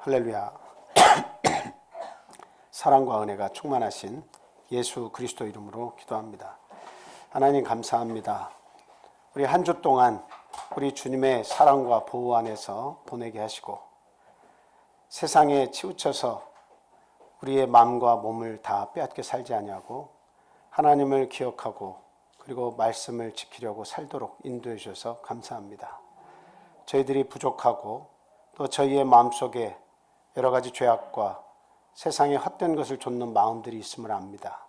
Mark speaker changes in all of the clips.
Speaker 1: 할렐루야. 사랑과 은혜가 충만하신 예수 그리스도 이름으로 기도합니다. 하나님 감사합니다. 우리 한 주 동안 우리 주님의 사랑과 보호 안에서 보내게 하시고 세상에 치우쳐서 우리의 마음과 몸을 다 빼앗겨 살지 아니하고 하나님을 기억하고 그리고 말씀을 지키려고 살도록 인도해 주셔서 감사합니다. 저희들이 부족하고 또 저희의 마음속에 여러 가지 죄악과 세상의 헛된 것을 좇는 마음들이 있음을 압니다.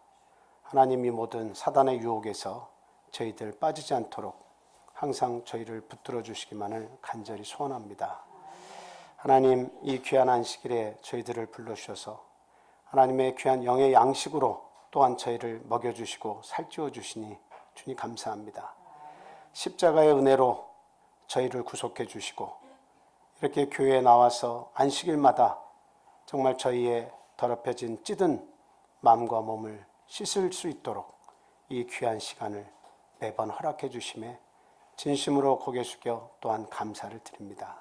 Speaker 1: 하나님이 모든 사단의 유혹에서 저희들 빠지지 않도록 항상 저희를 붙들어 주시기만을 간절히 소원합니다. 하나님, 이 귀한 안식일에 저희들을 불러주셔서 하나님의 귀한 영의 양식으로 또한 저희를 먹여주시고 살찌워 주시니 주님 감사합니다. 십자가의 은혜로 저희를 구속해 주시고 이렇게 교회에 나와서 안식일마다 정말 저희의 더럽혀진 찌든 마음과 몸을 씻을 수 있도록 이 귀한 시간을 매번 허락해 주심에 진심으로 고개 숙여 또한 감사를 드립니다.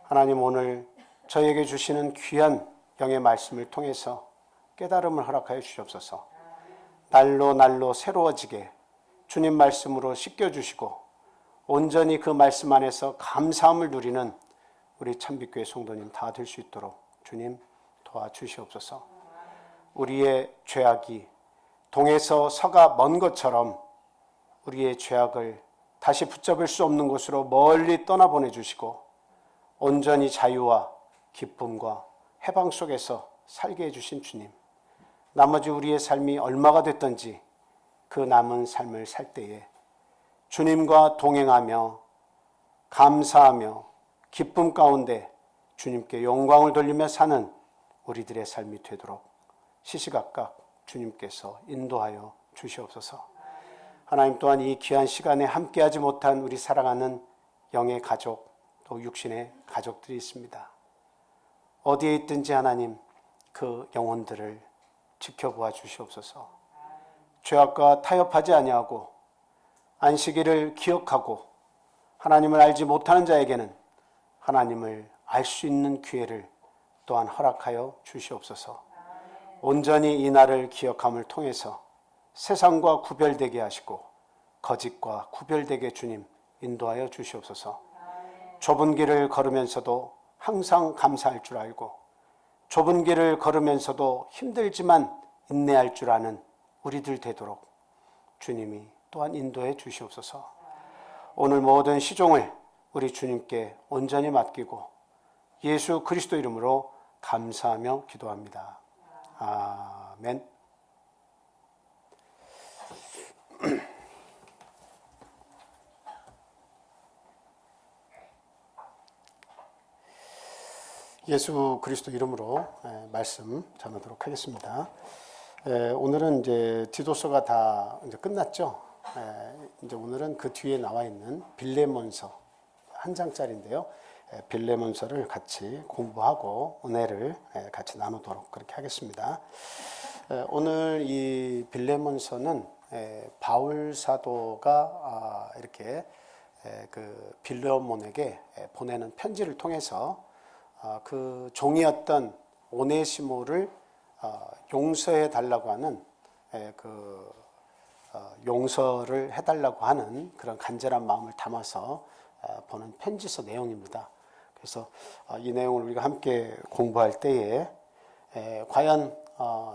Speaker 1: 하나님, 오늘 저희에게 주시는 귀한 영의 말씀을 통해서 깨달음을 허락하여 주시옵소서. 날로 새로워지게 주님 말씀으로 씻겨주시고 온전히 그 말씀 안에서 감사함을 누리는 우리 참빛교회 성도님 다 될 수 있도록 주님 도와주시옵소서. 우리의 죄악이 동에서 서가 먼 것처럼 우리의 죄악을 다시 붙잡을 수 없는 곳으로 멀리 떠나보내주시고 온전히 자유와 기쁨과 해방 속에서 살게 해주신 주님, 나머지 우리의 삶이 얼마가 됐든지 그 남은 삶을 살 때에 주님과 동행하며 감사하며 기쁨 가운데 주님께 영광을 돌리며 사는 우리들의 삶이 되도록 시시각각 주님께서 인도하여 주시옵소서. 하나님, 또한 이 귀한 시간에 함께하지 못한 우리 사랑하는 영의 가족 또 육신의 가족들이 있습니다. 어디에 있든지 하나님 그 영혼들을 지켜보아 주시옵소서. 죄악과 타협하지 아니하고 안식일을 기억하고 하나님을 알지 못하는 자에게는 하나님을 알 수 있는 기회를 또한 허락하여 주시옵소서. 온전히 이 날을 기억함을 통해서 세상과 구별되게 하시고 거짓과 구별되게 주님 인도하여 주시옵소서. 좁은 길을 걸으면서도 항상 감사할 줄 알고 좁은 길을 걸으면서도 힘들지만 인내할 줄 아는 우리들 되도록 주님이 또한 인도해 주시옵소서. 오늘 모든 시종을 우리 주님께 온전히 맡기고 예수 그리스도 이름으로 감사하며 기도합니다. 아멘. 예수 그리스도 이름으로 말씀 전하도록 하겠습니다. 오늘은 이제 디도서가 다 이제 끝났죠. 이제 오늘은 그 뒤에 나와 있는 빌레몬서 한 장짜리인데요. 빌레몬서를 같이 공부하고 은혜를 같이 나누도록 그렇게 하겠습니다. 오늘 이 빌레몬서는 바울 사도가 이렇게 그 빌레몬에게 보내는 편지를 통해서 그 종이었던 오네시모를 용서해 달라고 하는 그 용서를 해달라고 하는 그런 간절한 마음을 담아서 보는 편지서 내용입니다. 그래서 이 내용을 우리가 함께 공부할 때에 과연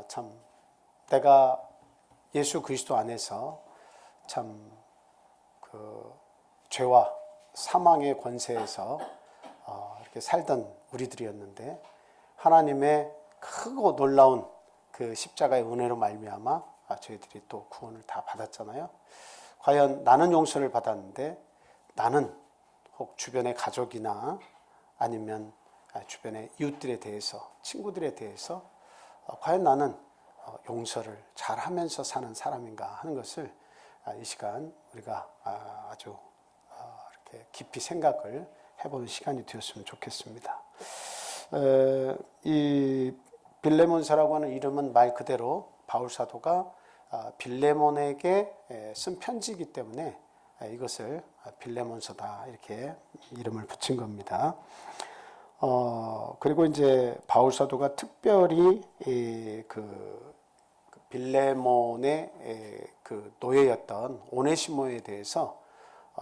Speaker 1: 참 내가 예수 그리스도 안에서 참 그 죄와 사망의 권세에서 이렇게 살던 우리들이었는데 하나님의 크고 놀라운 그 십자가의 은혜로 말미암아 저희들이 또 구원을 다 받았잖아요. 과연 나는 용서를 받았는데 나는 혹 주변의 가족이나 아니면 주변의 이웃들에 대해서 친구들에 대해서 과연 나는 용서를 잘하면서 사는 사람인가 하는 것을 이 시간 우리가 아주 이렇게 깊이 생각을 해보는 시간이 되었으면 좋겠습니다. 이 빌레몬서라고 하는 이름은 말 그대로 바울 사도가 빌레몬에게 쓴 편지이기 때문에 이것을 빌레몬서다 이렇게 이름을 붙인 겁니다. 그리고 이제 바울 사도가 특별히 그 빌레몬의 그 노예였던 오네시모에 대해서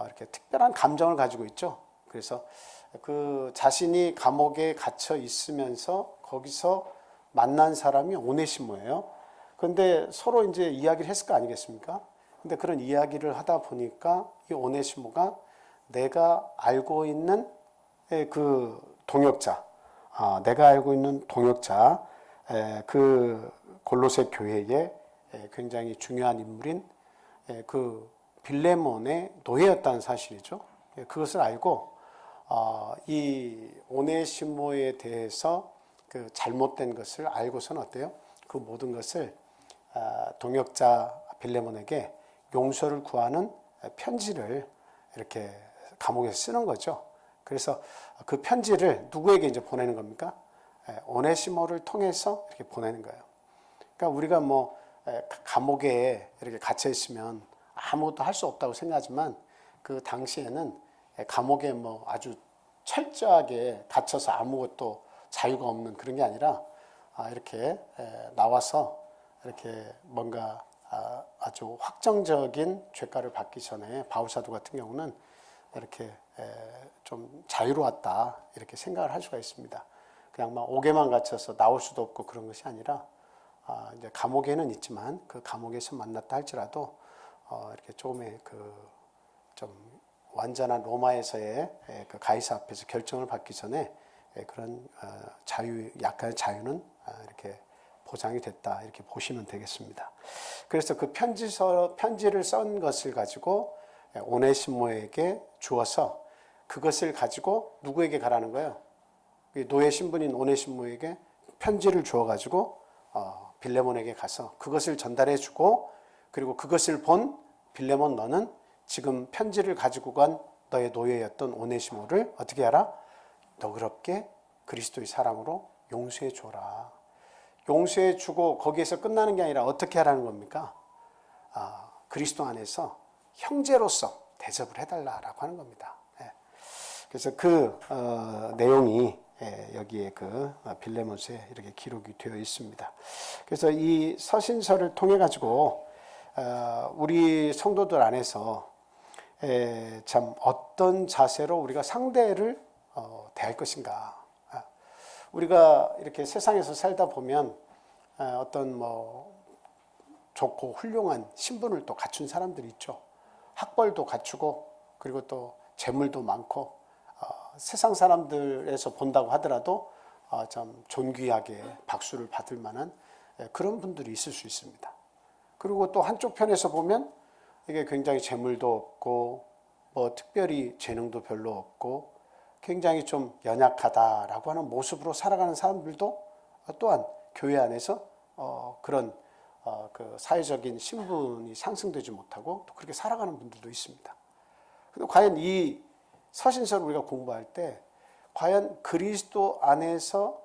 Speaker 1: 이렇게 특별한 감정을 가지고 있죠. 그래서 그 자신이 감옥에 갇혀 있으면서 거기서 만난 사람이 오네시모예요. 그런데 서로 이제 이야기를 했을 거 아니겠습니까? 근데 그런 이야기를 하다 보니까 이 오네시모가 내가 알고 있는 그 동역자, 내가 알고 있는 동역자, 그 골로새 교회의 굉장히 중요한 인물인 그 빌레몬의 노예였다는 사실이죠. 그것을 알고 이 오네시모에 대해서 그 잘못된 것을 알고서는 어때요? 그 모든 것을 동역자 빌레몬에게 용서를 구하는 편지를 이렇게 감옥에서 쓰는 거죠. 그래서 그 편지를 누구에게 이제 보내는 겁니까? 오네시모를 통해서 이렇게 보내는 거예요. 그러니까 우리가 뭐 감옥에 이렇게 갇혀 있으면 아무것도 할 수 없다고 생각하지만 그 당시에는 감옥에 뭐 아주 철저하게 갇혀서 아무것도 자유가 없는 그런 게 아니라 이렇게 나와서 이렇게 뭔가 아주 확정적인 죄가를 받기 전에 바울 사도 같은 경우는 이렇게 좀 자유로웠다 이렇게 생각을 할 수가 있습니다. 그냥 막 옥에만 갇혀서 나올 수도 없고 그런 것이 아니라 이제 감옥에는 있지만 그 감옥에서 만났다 할지라도 이렇게 조금의 그 좀 완전한 로마에서의 그 가이사 앞에서 결정을 받기 전에 그런 자유, 약간의 자유는 이렇게 보장이 됐다 이렇게 보시면 되겠습니다. 그래서 그 편지를 쓴 것을 가지고 오네시모에게 주어서 그것을 가지고 누구에게 가라는 거예요? 노예 신분인 오네시모에게 편지를 주어 가지고 빌레몬에게 가서 그것을 전달해 주고, 그리고 그것을 본 빌레몬, 너는 지금 편지를 가지고 간 너의 노예였던 오네시모를 어떻게 하라? 너그럽게 그리스도의 사랑으로 용서해 줘라. 용서해 주고 거기에서 끝나는 게 아니라 어떻게 하라는 겁니까? 그리스도 안에서 형제로서 대접을 해달라라고 하는 겁니다. 그래서 그 내용이 여기에 그 빌레몬스에 이렇게 기록이 되어 있습니다. 그래서 이 서신서를 통해 가지고 우리 성도들 안에서 참 어떤 자세로 우리가 상대를 대할 것인가. 우리가 이렇게 세상에서 살다 보면 어떤 뭐 좋고 훌륭한 신분을 또 갖춘 사람들이 있죠. 학벌도 갖추고 그리고 또 재물도 많고 세상 사람들에서 본다고 하더라도 참 존귀하게 박수를 받을 만한 그런 분들이 있을 수 있습니다. 그리고 또 한쪽 편에서 보면 이게 굉장히 재물도 없고 뭐 특별히 재능도 별로 없고 굉장히 좀 연약하다라고 하는 모습으로 살아가는 사람들도 또한 교회 안에서 그런 그 사회적인 신분이 상승되지 못하고 또 그렇게 살아가는 분들도 있습니다. 근데 과연 이 서신서를 우리가 공부할 때 과연 그리스도 안에서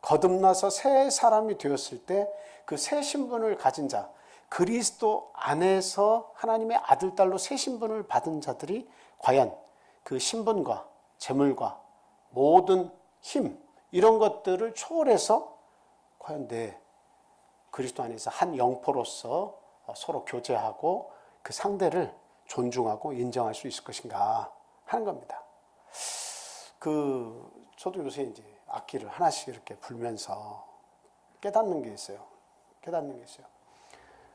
Speaker 1: 거듭나서 새 사람이 되었을 때 그 새 신분을 가진 자, 그리스도 안에서 하나님의 아들, 딸로 새 신분을 받은 자들이 과연 그 신분과 재물과 모든 힘 이런 것들을 초월해서 과연 내 그리스도 안에서 한 영포로서 서로 교제하고 그 상대를 존중하고 인정할 수 있을 것인가 하는 겁니다. 저도 요새 이제 악기를 하나씩 이렇게 불면서 깨닫는 게 있어요.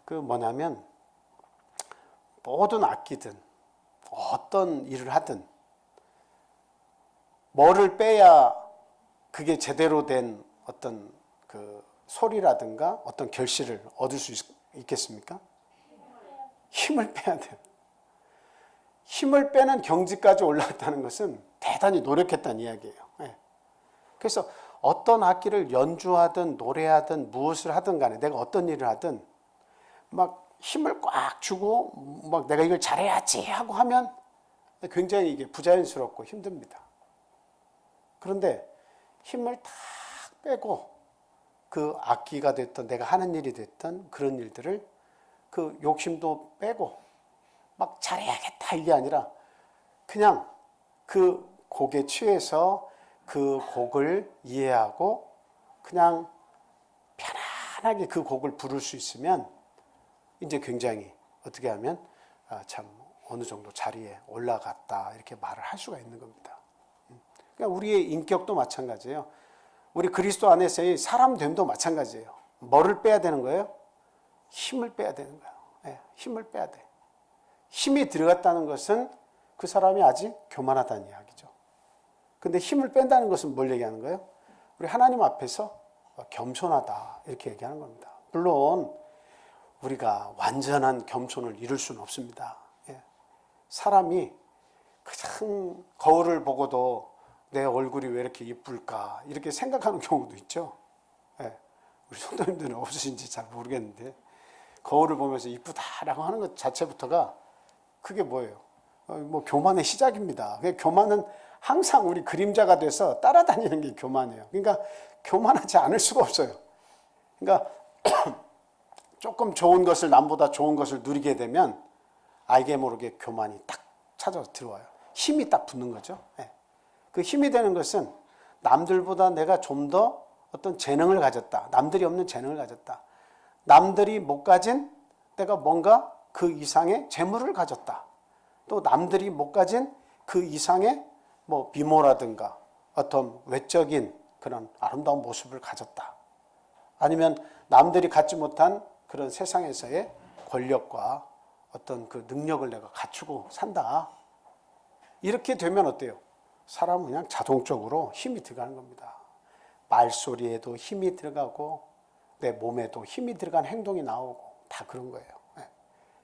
Speaker 1: 그 뭐냐면 모든 악기든 어떤 일을 하든 뭐를 빼야 그게 제대로 된 어떤 그 소리라든가 어떤 결실을 얻을 수 있겠습니까? 힘을 빼야 돼요. 힘을 빼는 경지까지 올라갔다는 것은 대단히 노력했다는 이야기예요. 그래서 어떤 악기를 연주하든 노래하든 무엇을 하든 간에 내가 어떤 일을 하든 막 힘을 꽉 주고 막 내가 이걸 잘해야지 하고 하면 굉장히 이게 부자연스럽고 힘듭니다. 그런데 힘을 다 빼고 그 악기가 됐든 내가 하는 일이 됐든 그런 일들을 그 욕심도 빼고 막 잘해야겠다 이게 아니라 그냥 그 곡에 취해서 그 곡을 이해하고 그냥 편안하게 그 곡을 부를 수 있으면 이제 굉장히 어떻게 하면 참 어느 정도 자리에 올라갔다 이렇게 말을 할 수가 있는 겁니다. 그러니까 우리의 인격도 마찬가지예요. 우리 그리스도 안에서의 사람됨도 마찬가지예요. 뭐를 빼야 되는 거예요? 힘을 빼야 되는 거예요. 네, 힘을 빼야 돼. 힘이 들어갔다는 것은 그 사람이 아직 교만하다는 이야기죠. 근데 힘을 뺀다는 것은 뭘 얘기하는 거예요? 우리 하나님 앞에서 겸손하다 이렇게 얘기하는 겁니다. 물론 우리가 완전한 겸손을 이룰 수는 없습니다. 사람이 그냥 거울을 보고도 내 얼굴이 왜 이렇게 이쁠까 이렇게 생각하는 경우도 있죠. 우리 성도님들은 없으신지 잘 모르겠는데 거울을 보면서 이쁘다라고 하는 것 자체부터가 그게 뭐예요? 뭐 교만의 시작입니다. 교만은 항상 우리 그림자가 돼서 따라다니는 게 교만이에요. 그러니까 교만하지 않을 수가 없어요. 그러니까 조금 좋은 것을 남보다 좋은 것을 누리게 되면 알게 모르게 교만이 딱 찾아서 들어와요. 힘이 딱 붙는 거죠. 그 힘이 되는 것은 남들보다 내가 좀 더 어떤 재능을 가졌다. 남들이 없는 재능을 가졌다. 남들이 못 가진 내가 뭔가 그 이상의 재물을 가졌다. 또 남들이 못 가진 그 이상의 뭐 미모라든가 어떤 외적인 그런 아름다운 모습을 가졌다. 아니면 남들이 갖지 못한 그런 세상에서의 권력과 어떤 그 능력을 내가 갖추고 산다. 이렇게 되면 어때요? 사람은 그냥 자동적으로 힘이 들어가는 겁니다. 말소리에도 힘이 들어가고 내 몸에도 힘이 들어간 행동이 나오고 다 그런 거예요.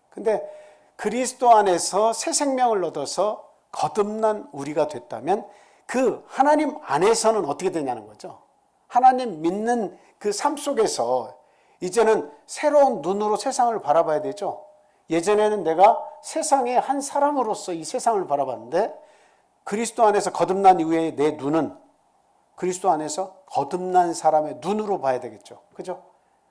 Speaker 1: 근데 그리스도 안에서 새 생명을 얻어서 거듭난 우리가 됐다면 그 하나님 안에서는 어떻게 되냐는 거죠. 하나님 믿는 그 삶 속에서 이제는 새로운 눈으로 세상을 바라봐야 되죠. 예전에는 내가 세상의 한 사람으로서 이 세상을 바라봤는데 그리스도 안에서 거듭난 이후에 내 눈은 그리스도 안에서 거듭난 사람의 눈으로 봐야 되겠죠. 그죠?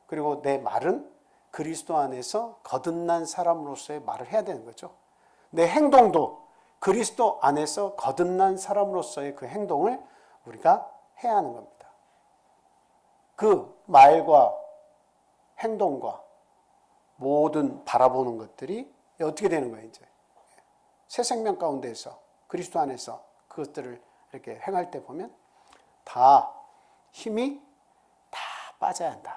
Speaker 1: 그리고 내 말은 그리스도 안에서 거듭난 사람으로서의 말을 해야 되는 거죠. 내 행동도 그리스도 안에서 거듭난 사람으로서의 그 행동을 우리가 해야 하는 겁니다. 그 말과 행동과 모든 바라보는 것들이 어떻게 되는 거예요, 이제? 새 생명 가운데에서 그리스도 안에서 그것들을 이렇게 행할 때 보면 다 힘이 다 빠져야 한다.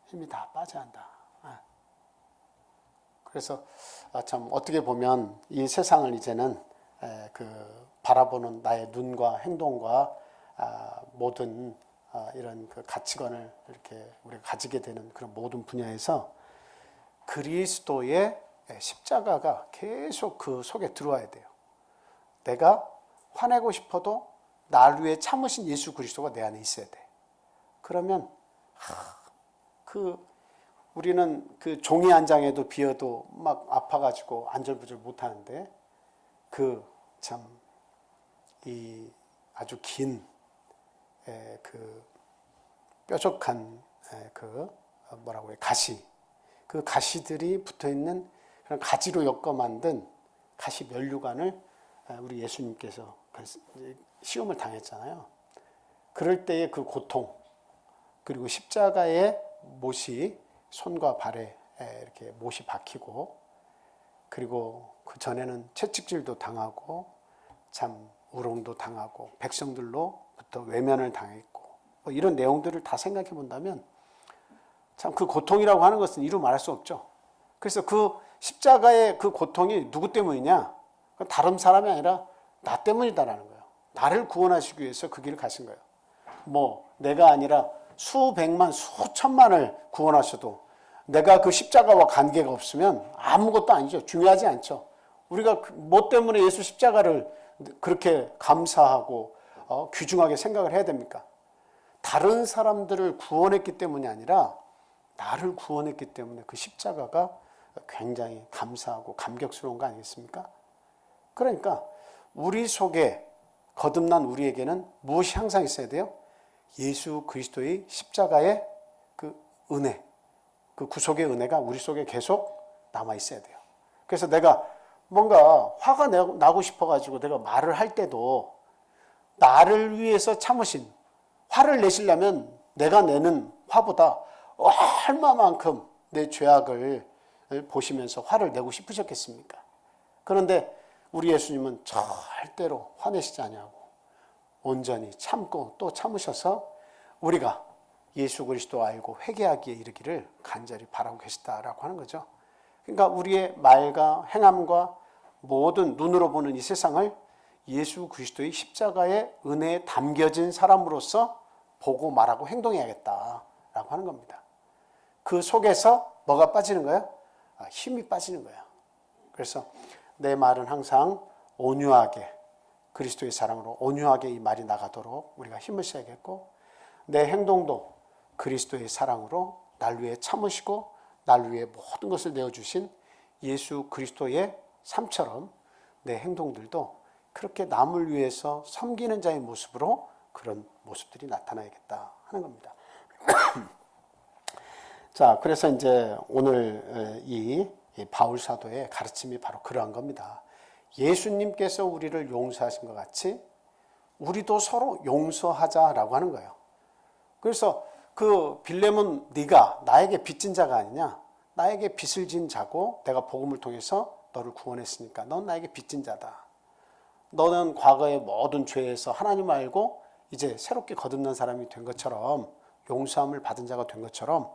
Speaker 1: 힘이 다 빠져야 한다. 그래서 참 어떻게 보면 이 세상을 이제는 그 바라보는 나의 눈과 행동과 모든 이런 그 가치관을 이렇게 우리가 가지게 되는 그런 모든 분야에서 그리스도의 십자가가 계속 그 속에 들어와야 돼요. 내가 화내고 싶어도 날 위해 참으신 예수 그리스도가 내 안에 있어야 돼. 그러면 우리는 그 종이 한 장에도 비어도 막 아파가지고 안절부절 못하는데 참 이 아주 긴 그 뾰족한 그 뭐라고 해 가시 그 가시들이 붙어 있는 그런 가지로 엮어 만든 가시 면류관을 우리 예수님께서 시험을 당했잖아요. 그럴 때의 그 고통 그리고 십자가의 못이 손과 발에 이렇게 못이 박히고 그리고 그 전에는 채찍질도 당하고 참 우롱도 당하고 백성들로부터 외면을 당했고 뭐 이런 내용들을 다 생각해 본다면 참 그 고통이라고 하는 것은 이루 말할 수 없죠. 그래서 그 십자가의 그 고통이 누구 때문이냐? 다른 사람이 아니라 나 때문이다라는 거예요. 나를 구원하시기 위해서 그 길을 가신 거예요. 뭐 내가 아니라 수백만 수천만을 구원하셔도 내가 그 십자가와 관계가 없으면 아무것도 아니죠. 중요하지 않죠. 우리가 뭐 때문에 예수 십자가를 그렇게 감사하고 귀중하게 생각을 해야 됩니까? 다른 사람들을 구원했기 때문이 아니라 나를 구원했기 때문에 그 십자가가 굉장히 감사하고 감격스러운 거 아니겠습니까? 그러니까 우리 속에 거듭난 우리에게는 무엇이 항상 있어야 돼요? 예수 그리스도의 십자가의 그 은혜, 그 구속의 은혜가 우리 속에 계속 남아 있어야 돼요. 그래서 내가 뭔가 화가 나고 싶어가지고 내가 말을 할 때도 나를 위해서 참으신, 화를 내시려면 내가 내는 화보다 얼마만큼 내 죄악을 보시면서 화를 내고 싶으셨겠습니까? 그런데 우리 예수님은 절대로 화내시지 아니하고 온전히 참고 또 참으셔서 우리가 예수 그리스도 알고 회개하기에 이르기를 간절히 바라고 계시다라고 하는 거죠. 그러니까 우리의 말과 행함과 모든 눈으로 보는 이 세상을 예수 그리스도의 십자가의 은혜에 담겨진 사람으로서 보고 말하고 행동해야겠다라고 하는 겁니다. 그 속에서 뭐가 빠지는 거예요? 힘이 빠지는 거예요. 그래서 내 말은 항상 온유하게, 그리스도의 사랑으로 온유하게 이 말이 나가도록 우리가 힘을 써야겠고, 내 행동도 그리스도의 사랑으로 날 위해 참으시고 날 위해 모든 것을 내어주신 예수 그리스도의 삶처럼 내 행동들도 그렇게 남을 위해서 섬기는 자의 모습으로 그런 모습들이 나타나야겠다 하는 겁니다. 자, 그래서 이제 오늘 이 바울 사도의 가르침이 바로 그러한 겁니다. 예수님께서 우리를 용서하신 것 같이 우리도 서로 용서하자라고 하는 거예요. 그래서 그 빌레몬, 네가 나에게 빚진 자가 아니냐? 나에게 빚을 진 자고 내가 복음을 통해서 너를 구원했으니까 넌 나에게 빚진 자다. 너는 과거의 모든 죄에서 하나님 알고 이제 새롭게 거듭난 사람이 된 것처럼, 용서함을 받은 자가 된 것처럼,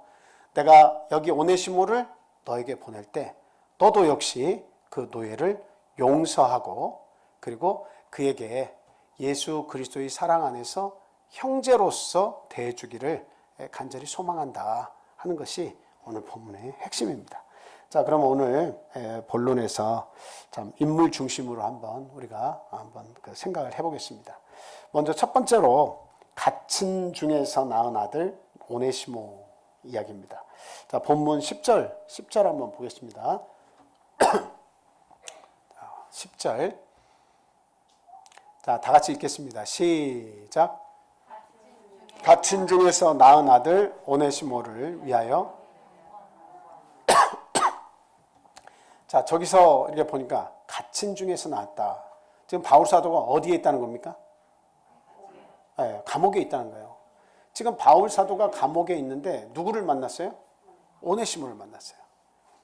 Speaker 1: 내가 여기 오네시모를 너에게 보낼 때 너도 역시 그 노예를 용서하고, 그리고 그에게 예수 그리스도의 사랑 안에서 형제로서 대해주기를 간절히 소망한다 하는 것이 오늘 본문의 핵심입니다. 자, 그럼 오늘 본론에서 참 인물 중심으로 한번 우리가 그 생각을 해보겠습니다. 먼저 첫 번째로 갇힌 중에서 낳은 아들 오네시모 이야기입니다. 자, 본문 10절 한번 보겠습니다. 10절. 자, 다 같이 읽겠습니다. 시작. 갇힌 중에서 낳은 아들 오네시모를 위하여. 자, 저기서 이렇게 보니까 갇힌 중에서 낳았다. 지금 바울 사도가 어디에 있다는 겁니까? 네, 감옥에 있다는 거예요. 지금 바울 사도가 감옥에 있는데 누구를 만났어요? 오네시모를 만났어요.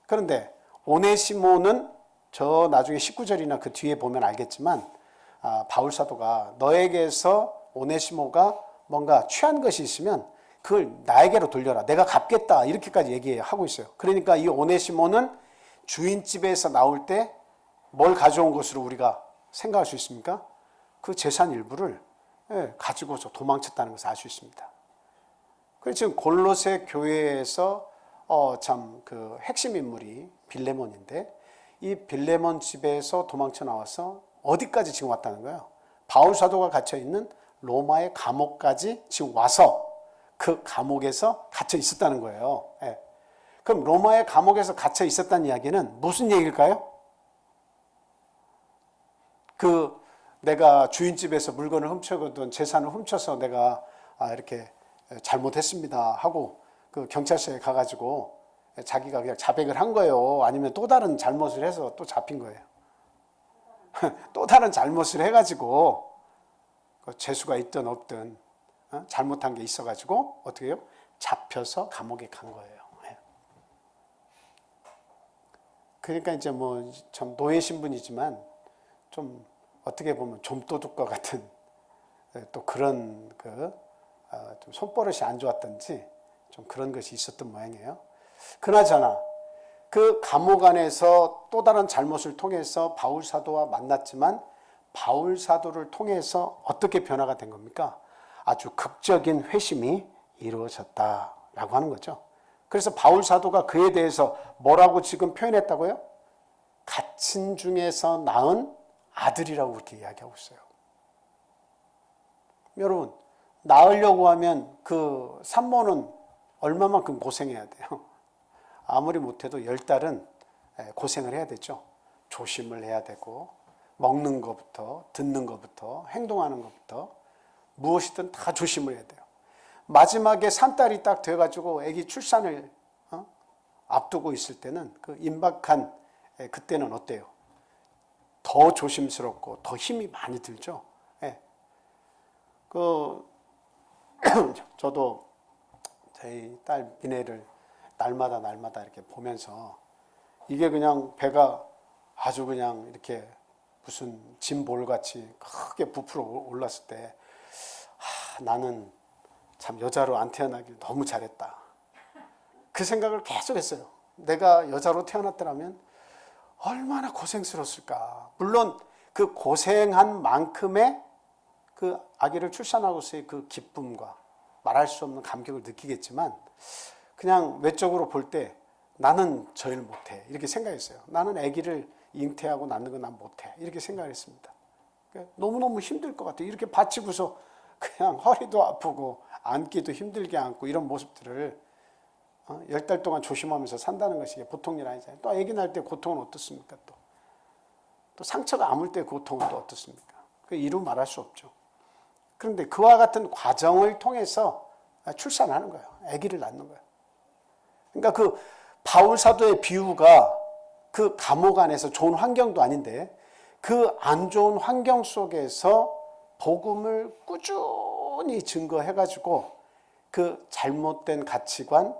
Speaker 1: 그런데 오네시모는 저 나중에 19절이나 그 뒤에 보면 알겠지만 바울 사도가 너에게서 오네시모가 뭔가 취한 것이 있으면 그걸 나에게로 돌려라. 내가 갚겠다. 이렇게까지 얘기하고 있어요. 그러니까 이 오네시모는 주인집에서 나올 때 뭘 가져온 것으로 우리가 생각할 수 있습니까? 그 재산 일부를 가지고서 도망쳤다는 것을 알 수 있습니다. 그래서 지금 골로새 교회에서 참 그 핵심 인물이 빌레몬인데, 이 빌레몬 집에서 도망쳐 나와서 어디까지 지금 왔다는 거예요? 바울 사도가 갇혀 있는 로마의 감옥까지 지금 와서 그 감옥에서 갇혀 있었다는 거예요. 그럼 로마의 감옥에서 갇혀 있었다는 이야기는 무슨 얘기일까요? 그 내가 주인집에서 물건을 훔쳐거든 재산을 훔쳐서 내가 이렇게 잘못했습니다 하고 그 경찰서에 가가지고 자기가 그냥 자백을 한 거예요? 아니면 또 다른 잘못을 해서 또 잡힌 거예요? 또 다른 잘못을 해가지고 재수가 있든 없든 잘못한 게 있어가지고 어떻게 해요? 잡혀서 감옥에 간 거예요. 그러니까 이제 뭐 참 노예 신분이지만 좀 어떻게 보면 좀도둑과 같은 또 그런 좀 손버릇이 안 좋았던지 좀 그런 것이 있었던 모양이에요. 그나저나 그 감옥 안에서 또 다른 잘못을 통해서 바울 사도와 만났지만 바울 사도를 통해서 어떻게 변화가 된 겁니까? 아주 극적인 회심이 이루어졌다라고 하는 거죠. 그래서 바울 사도가 그에 대해서 뭐라고 지금 표현했다고요? 갇힌 중에서 낳은 아들이라고 그렇게 이야기하고 있어요. 여러분, 낳으려고 하면 그 산모는 얼마만큼 고생해야 돼요? 아무리 못해도 10달은 고생을 해야 되죠. 조심을 해야 되고, 먹는 것부터, 듣는 것부터, 행동하는 것부터 무엇이든 다 조심을 해야 돼요. 마지막에 3달이 딱 돼가지고 아기 출산을 앞두고 있을 때는 그 임박한 그때는 어때요? 더 조심스럽고 더 힘이 많이 들죠. 그 저도 저희 딸 미네를 날마다 이렇게 보면서 이게 그냥 배가 아주 그냥 이렇게 무슨 짐볼같이 크게 부풀어 올랐을 때 나는 참 여자로 안 태어나길 너무 잘했다. 그 생각을 계속 했어요. 내가 여자로 태어났더라면 얼마나 고생스러웠을까. 물론 그 고생한 만큼의 그 아기를 출산하고서의 그 기쁨과 말할 수 없는 감격을 느끼겠지만 그냥 외적으로 볼 때 나는 저 일 못해 이렇게 생각했어요. 나는 아기를 잉태하고 낳는 건 난 못해 이렇게 생각을 했습니다. 너무너무 힘들 것 같아요. 이렇게 받치고서 그냥 허리도 아프고 앉기도 힘들게 앉고 이런 모습들을 10달 동안 조심하면서 산다는 것이 보통 일 아니잖아요. 또 아기 낳을 때 고통은 어떻습니까? 또 상처가 아물 때 고통은 또 어떻습니까? 이루 말할 수 없죠. 그런데 그와 같은 과정을 통해서 출산하는 거예요. 아기를 낳는 거예요. 그러니까 그 바울 사도의 비유가 그 감옥 안에서 좋은 환경도 아닌데 그 안 좋은 환경 속에서 복음을 꾸준히 증거해가지고 그 잘못된 가치관,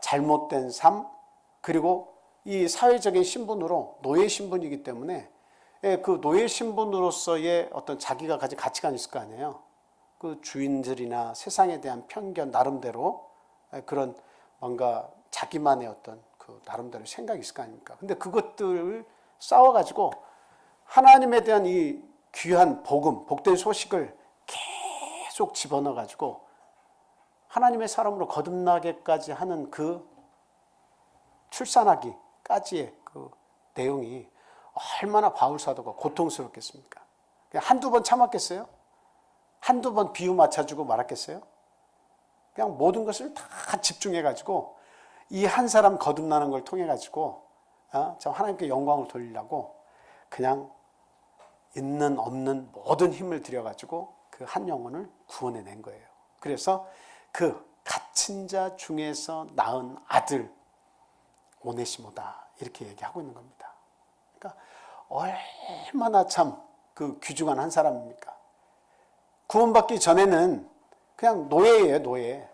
Speaker 1: 잘못된 삶, 그리고 이 사회적인 신분으로 노예 신분이기 때문에 그 노예 신분으로서의 어떤 자기가 가진 가치관이 있을 거 아니에요. 그 주인들이나 세상에 대한 편견 나름대로 그런 뭔가 자기만의 어떤 그 나름대로 생각이 있을 거 아닙니까? 근데 그것들을 싸워가지고 하나님에 대한 이 귀한 복음, 복된 소식을 계속 집어넣어가지고 하나님의 사람으로 거듭나게까지 하는 그 출산하기까지의 그 내용이 얼마나 바울 사도가 고통스럽겠습니까? 그냥 한두 번 참았겠어요? 한두 번 비유 맞춰주고 말았겠어요? 그냥 모든 것을 다 집중해가지고 이 한 사람 거듭나는 걸 통해가지고 하나님께 영광을 돌리려고 그냥 있는 없는 모든 힘을 들여가지고 그 한 영혼을 구원해낸 거예요. 그래서 그 갇힌 자 중에서 낳은 아들 오네시모다 이렇게 얘기하고 있는 겁니다. 그러니까 얼마나 참 그 귀중한 한 사람입니까? 구원받기 전에는 그냥 노예예요, 노예.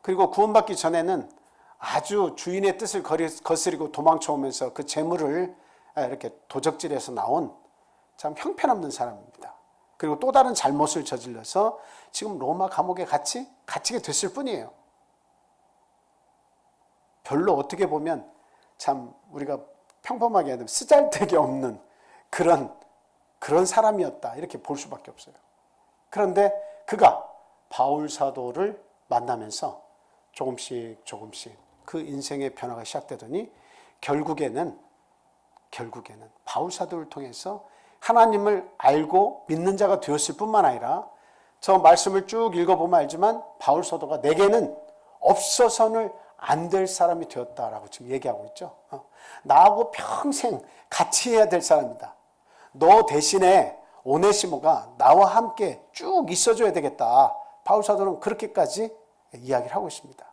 Speaker 1: 그리고 구원받기 전에는 아주 주인의 뜻을 거스리고 도망쳐오면서 그 재물을 이렇게 도적질해서 나온 참 형편없는 사람입니다. 그리고 또 다른 잘못을 저질러서 지금 로마 감옥에 갇히게 됐을 뿐이에요. 별로 어떻게 보면 참 우리가 평범하게 하면 쓰잘데기 없는 그런 사람이었다 이렇게 볼 수밖에 없어요. 그런데 그가 바울 사도를 만나면서 조금씩 그 인생의 변화가 시작되더니 결국에는 바울 사도를 통해서 하나님을 알고 믿는 자가 되었을 뿐만 아니라 저 말씀을 쭉 읽어보면 알지만 바울 사도가 내게는 없어서는 안 될 사람이 되었다라고 지금 얘기하고 있죠. 나하고 평생 같이 해야 될 사람이다. 너 대신에 오네시모가 나와 함께 쭉 있어줘야 되겠다. 바울 사도는 그렇게까지 이야기를 하고 있습니다.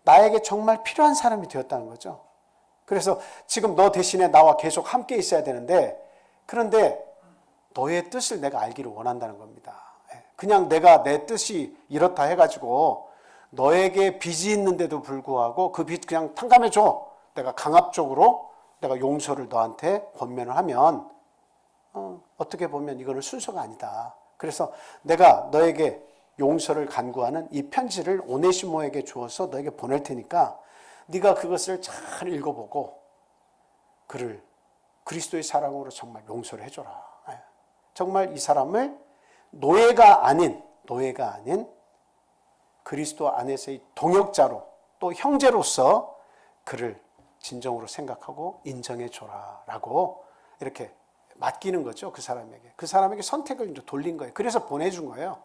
Speaker 1: 나에게 정말 필요한 사람이 되었다는 거죠. 그래서 지금 너 대신에 나와 계속 함께 있어야 되는데 그런데 너의 뜻을 내가 알기를 원한다는 겁니다. 그냥 내가 내 뜻이 이렇다 해가지고 너에게 빚이 있는데도 불구하고 그 빚 그냥 탕감해줘. 내가 강압적으로 내가 용서를 너한테 권면을 하면 어떻게 보면 이거는 순서가 아니다. 그래서 내가 너에게 용서를 간구하는 이 편지를 오네시모에게 주어서 너에게 보낼 테니까 네가 그것을 잘 읽어보고 그를 그리스도의 사랑으로 정말 용서를 해줘라. 정말 이 사람을 노예가 아닌 그리스도 안에서의 동역자로 또 형제로서 그를 진정으로 생각하고 인정해줘라 라고 이렇게 맡기는 거죠. 그 사람에게 선택을 이제 돌린 거예요. 그래서 보내준 거예요.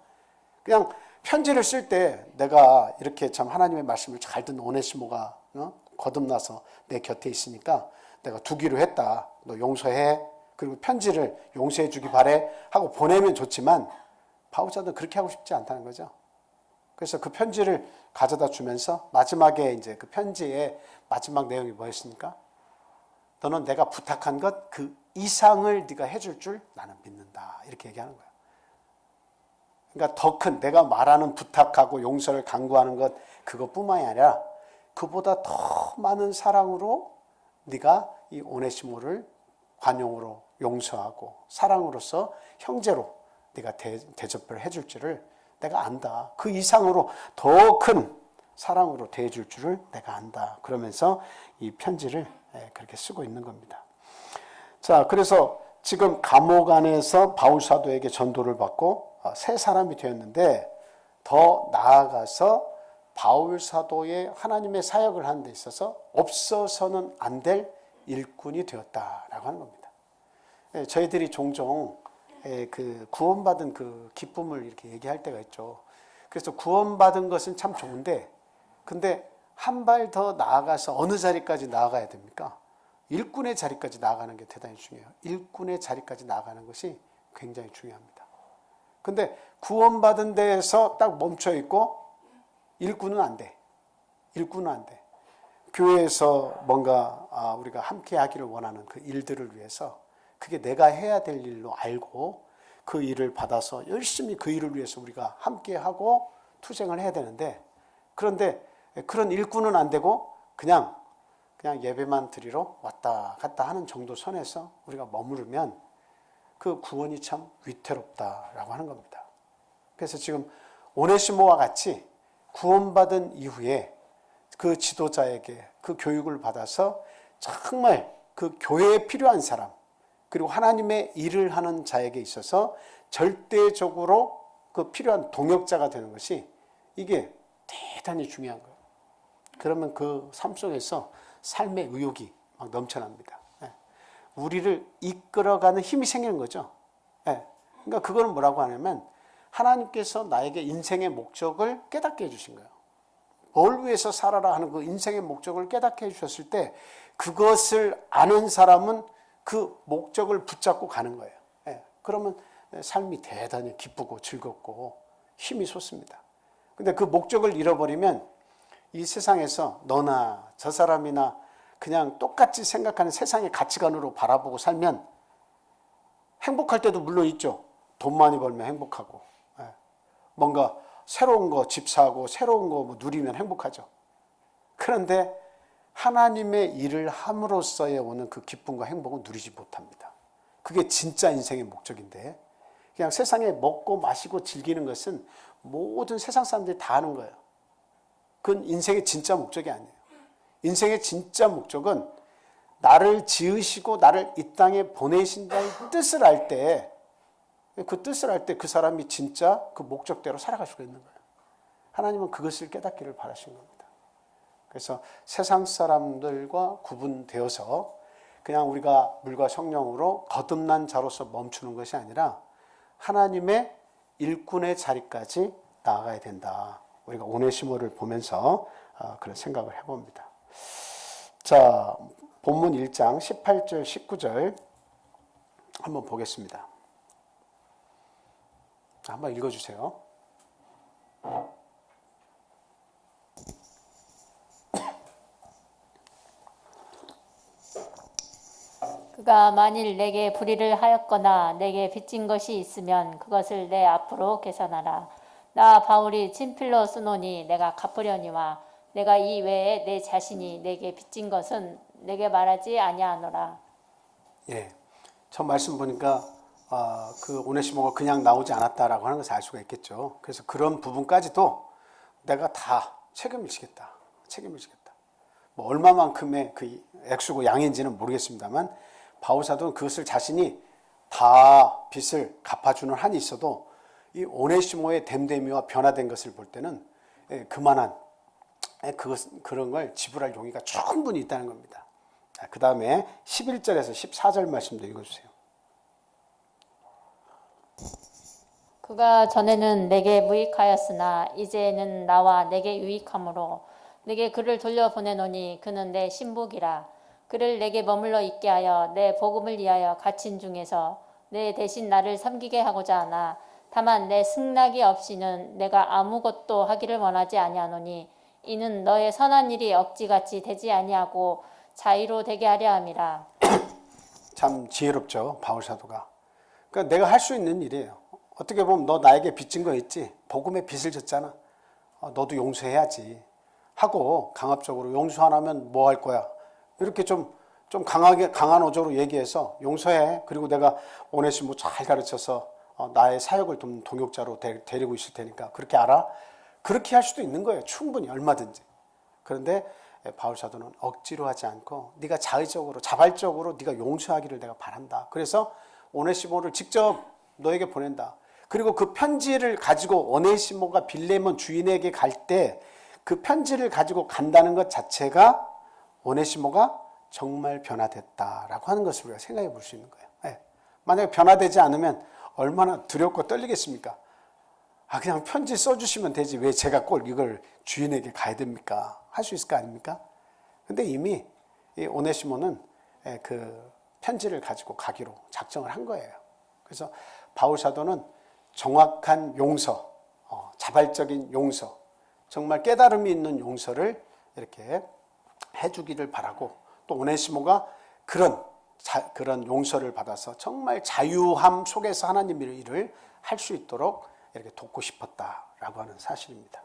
Speaker 1: 그냥 편지를 쓸 때 내가 이렇게 참 하나님의 말씀을 잘 듣는 오네시모가 거듭나서 내 곁에 있으니까 내가 두기로 했다. 너 용서해. 그리고 편지를 용서해 주기 바래 하고 보내면 좋지만 바울 사도는 그렇게 하고 싶지 않다는 거죠. 그래서 그 편지를 가져다 주면서 마지막에 이제 그 편지의 마지막 내용이 뭐였습니까? 너는 내가 부탁한 것 그 이상을 네가 해줄 줄 나는 믿는다. 이렇게 얘기하는 거예요. 그러니까 더 큰 내가 말하는 부탁하고 용서를 강구하는 것 그것뿐만이 아니라 그보다 더 많은 사랑으로 네가 이 오네시모를 관용으로 용서하고 사랑으로서 형제로 네가 대접을 해줄 줄을 내가 안다. 그 이상으로 더 큰 사랑으로 대해줄 줄을 내가 안다. 그러면서 이 편지를 그렇게 쓰고 있는 겁니다. 자, 그래서 지금 감옥 안에서 바울 사도에게 전도를 받고 새 사람이 되었는데 더 나아가서 바울 사도의 하나님의 사역을 하는 데 있어서 없어서는 안 될 일꾼이 되었다라고 하는 겁니다. 저희들이 종종 그 구원받은 그 기쁨을 이렇게 얘기할 때가 있죠. 그래서 구원받은 것은 참 좋은데 근데 한 발 더 나아가서 어느 자리까지 나아가야 됩니까? 일꾼의 자리까지 나아가는 게 대단히 중요해요. 일꾼의 자리까지 나아가는 것이 굉장히 중요합니다. 근데 구원받은 데에서 딱 멈춰 있고 일꾼은 안 돼. 일꾼은 안 돼. 교회에서 뭔가 우리가 함께 하기를 원하는 그 일들을 위해서 그게 내가 해야 될 일로 알고 그 일을 받아서 열심히 그 일을 위해서 우리가 함께 하고 투쟁을 해야 되는데 그런데 그런 일꾼은 안 되고 그냥 예배만 드리러 왔다 갔다 하는 정도 선에서 우리가 머무르면 그 구원이 참 위태롭다라고 하는 겁니다. 그래서 지금 오네시모와 같이 구원받은 이후에 그 지도자에게 그 교육을 받아서 정말 그 교회에 필요한 사람 그리고 하나님의 일을 하는 자에게 있어서 절대적으로 그 필요한 동역자가 되는 것이 이게 대단히 중요한 거예요. 그러면 그 삶 속에서 삶의 의욕이 막 넘쳐납니다. 우리를 이끌어가는 힘이 생기는 거죠. 그러니까 그거는 뭐라고 하냐면 하나님께서 나에게 인생의 목적을 깨닫게 해주신 거예요. 뭘 위해서 살아라 하는 그 인생의 목적을 깨닫게 해주셨을 때 그것을 아는 사람은 그 목적을 붙잡고 가는 거예요. 그러면 삶이 대단히 기쁘고 즐겁고 힘이 솟습니다. 근데 그 목적을 잃어버리면 이 세상에서 너나 저 사람이나 그냥 똑같이 생각하는 세상의 가치관으로 바라보고 살면 행복할 때도 물론 있죠. 돈 많이 벌면 행복하고 뭔가 새로운 거 집 사고 새로운 거 뭐 누리면 행복하죠. 그런데 하나님의 일을 함으로써에 오는 그 기쁨과 행복은 누리지 못합니다. 그게 진짜 인생의 목적인데 그냥 세상에 먹고 마시고 즐기는 것은 모든 세상 사람들이 다 하는 거예요. 그건 인생의 진짜 목적이 아니에요. 인생의 진짜 목적은 나를 지으시고 나를 이 땅에 보내신다는 뜻을 알 때 그 뜻을 알 때 그 사람이 진짜 그 목적대로 살아갈 수가 있는 거예요. 하나님은 그것을 깨닫기를 바라신 겁니다. 그래서 세상 사람들과 구분되어서 그냥 우리가 물과 성령으로 거듭난 자로서 멈추는 것이 아니라 하나님의 일꾼의 자리까지 나아가야 된다. 우리가 오네시모를 보면서 그런 생각을 해봅니다. 자, 본문 1장 18절 19절 한번 보겠습니다. 한번 읽어주세요.
Speaker 2: 그가 만일 내게 불의를 하였거나 내게 빚진 것이 있으면 그것을 내 앞으로 계산하라. 나 바울이 친필로 쓰노니 내가 갚으려니와 내가 이 외에 내 자신이 내게 빚진 것은 내게 말하지 아니하노라.
Speaker 1: 예, 첫 말씀 보니까 그 오네시모가 그냥 나오지 않았다라고 하는 것을 알 수가 있겠죠. 그래서 그런 부분까지도 내가 다 책임을 지겠다. 책임을 지겠다. 뭐 얼마만큼의 그 액수고 양인지는 모르겠습니다만 바울 사도는 그것을 자신이 다 빚을 갚아주는 한이 있어도 이 오네시모의 됨됨이와 변화된 것을 볼 때는 그만한 그런 걸 지불할 용의가 충분히 있다는 겁니다. 그 다음에 11절에서 14절 말씀도 읽어주세요.
Speaker 2: 그가 전에는 내게 무익하였으나 이제는 나와 내게 유익함으로 내게 그를 돌려보내노니 그는 내 신복이라. 그를 내게 머물러 있게 하여 내 복음을 위하여 갇힌 중에서 내 대신 나를 섬기게 하고자 하나 다만 내 승낙이 없이는 내가 아무것도 하기를 원하지 아니하노니 이는 너의 선한 일이 억지같이 되지 아니하고 자유로 되게 하려 함이라.
Speaker 1: 참 지혜롭죠, 바울 사도가. 그러니까 내가 할 수 있는 일이에요. 어떻게 보면 너 나에게 빚진 거 있지? 복음의 빚을 졌잖아. 너도 용서해야지 하고 강압적으로 용서 안 하면 뭐 할 거야? 이렇게 좀 강하게 강한 어조로 얘기해서 용서해. 그리고 내가 오네시모 잘 가르쳐서 나의 사역을 돕는 동역자로 데리고 있을 테니까 그렇게 알아? 그렇게 할 수도 있는 거예요. 충분히 얼마든지. 그런데 바울 사도는 억지로 하지 않고 네가 자발적으로 네가 용서하기를 내가 바란다. 그래서 오네시모를 직접 너에게 보낸다. 그리고 그 편지를 가지고 오네시모가 빌레몬 주인에게 갈 때 그 편지를 가지고 간다는 것 자체가 오네시모가 정말 변화됐다라고 하는 것을 우리가 생각해 볼 수 있는 거예요. 네. 만약에 변화되지 않으면 얼마나 두렵고 떨리겠습니까? 그냥 편지 써주시면 되지 왜 제가 꼭 이걸 주인에게 가야 됩니까? 할 수 있을 거 아닙니까? 근데 이미 이 오네시모는 그 편지를 가지고 가기로 작정을 한 거예요. 그래서 바울 사도는 정확한 용서, 자발적인 용서, 정말 깨달음이 있는 용서를 이렇게 해주기를 바라고 또 오네시모가 그런 용서를 받아서 정말 자유함 속에서 하나님의 일을 할 수 있도록 이렇게 돕고 싶었다라고 하는 사실입니다.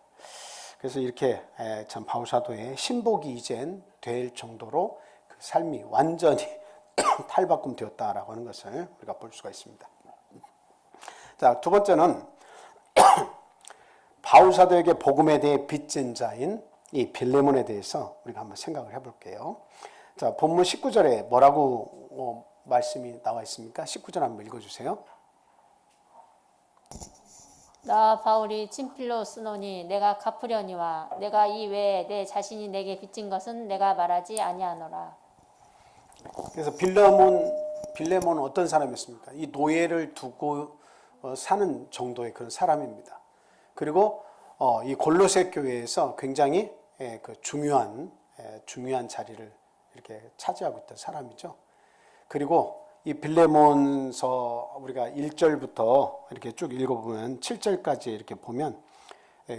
Speaker 1: 그래서 이렇게 참 바울 사도의 신복이 이젠 될 정도로 그 삶이 완전히 탈바꿈되었다라고 하는 것을 우리가 볼 수가 있습니다. 자, 두 번째는 바울 사도에게 복음에 대해 빚진 자인 이 빌레몬에 대해서 우리가 한번 생각을 해볼게요. 자, 본문 19절에 뭐라고 말씀이 나와 있습니까? 19절 한번 읽어주세요.
Speaker 2: 나 바울이 친필로 쓰노니 내가 갚으려니와 내가 이 외에 내 자신이 내게 빚진 것은 내가 말하지 아니하노라.
Speaker 1: 그래서 빌레몬은 어떤 사람이었습니까? 이 노예를 두고 사는 정도의 그런 사람입니다. 그리고 이 골로새 교회에서 굉장히 그 중요한 자리를 이렇게 차지하고 있던 사람이죠. 그리고 이 빌레몬서 우리가 1절부터 이렇게 쭉 읽어보면 7절까지 이렇게 보면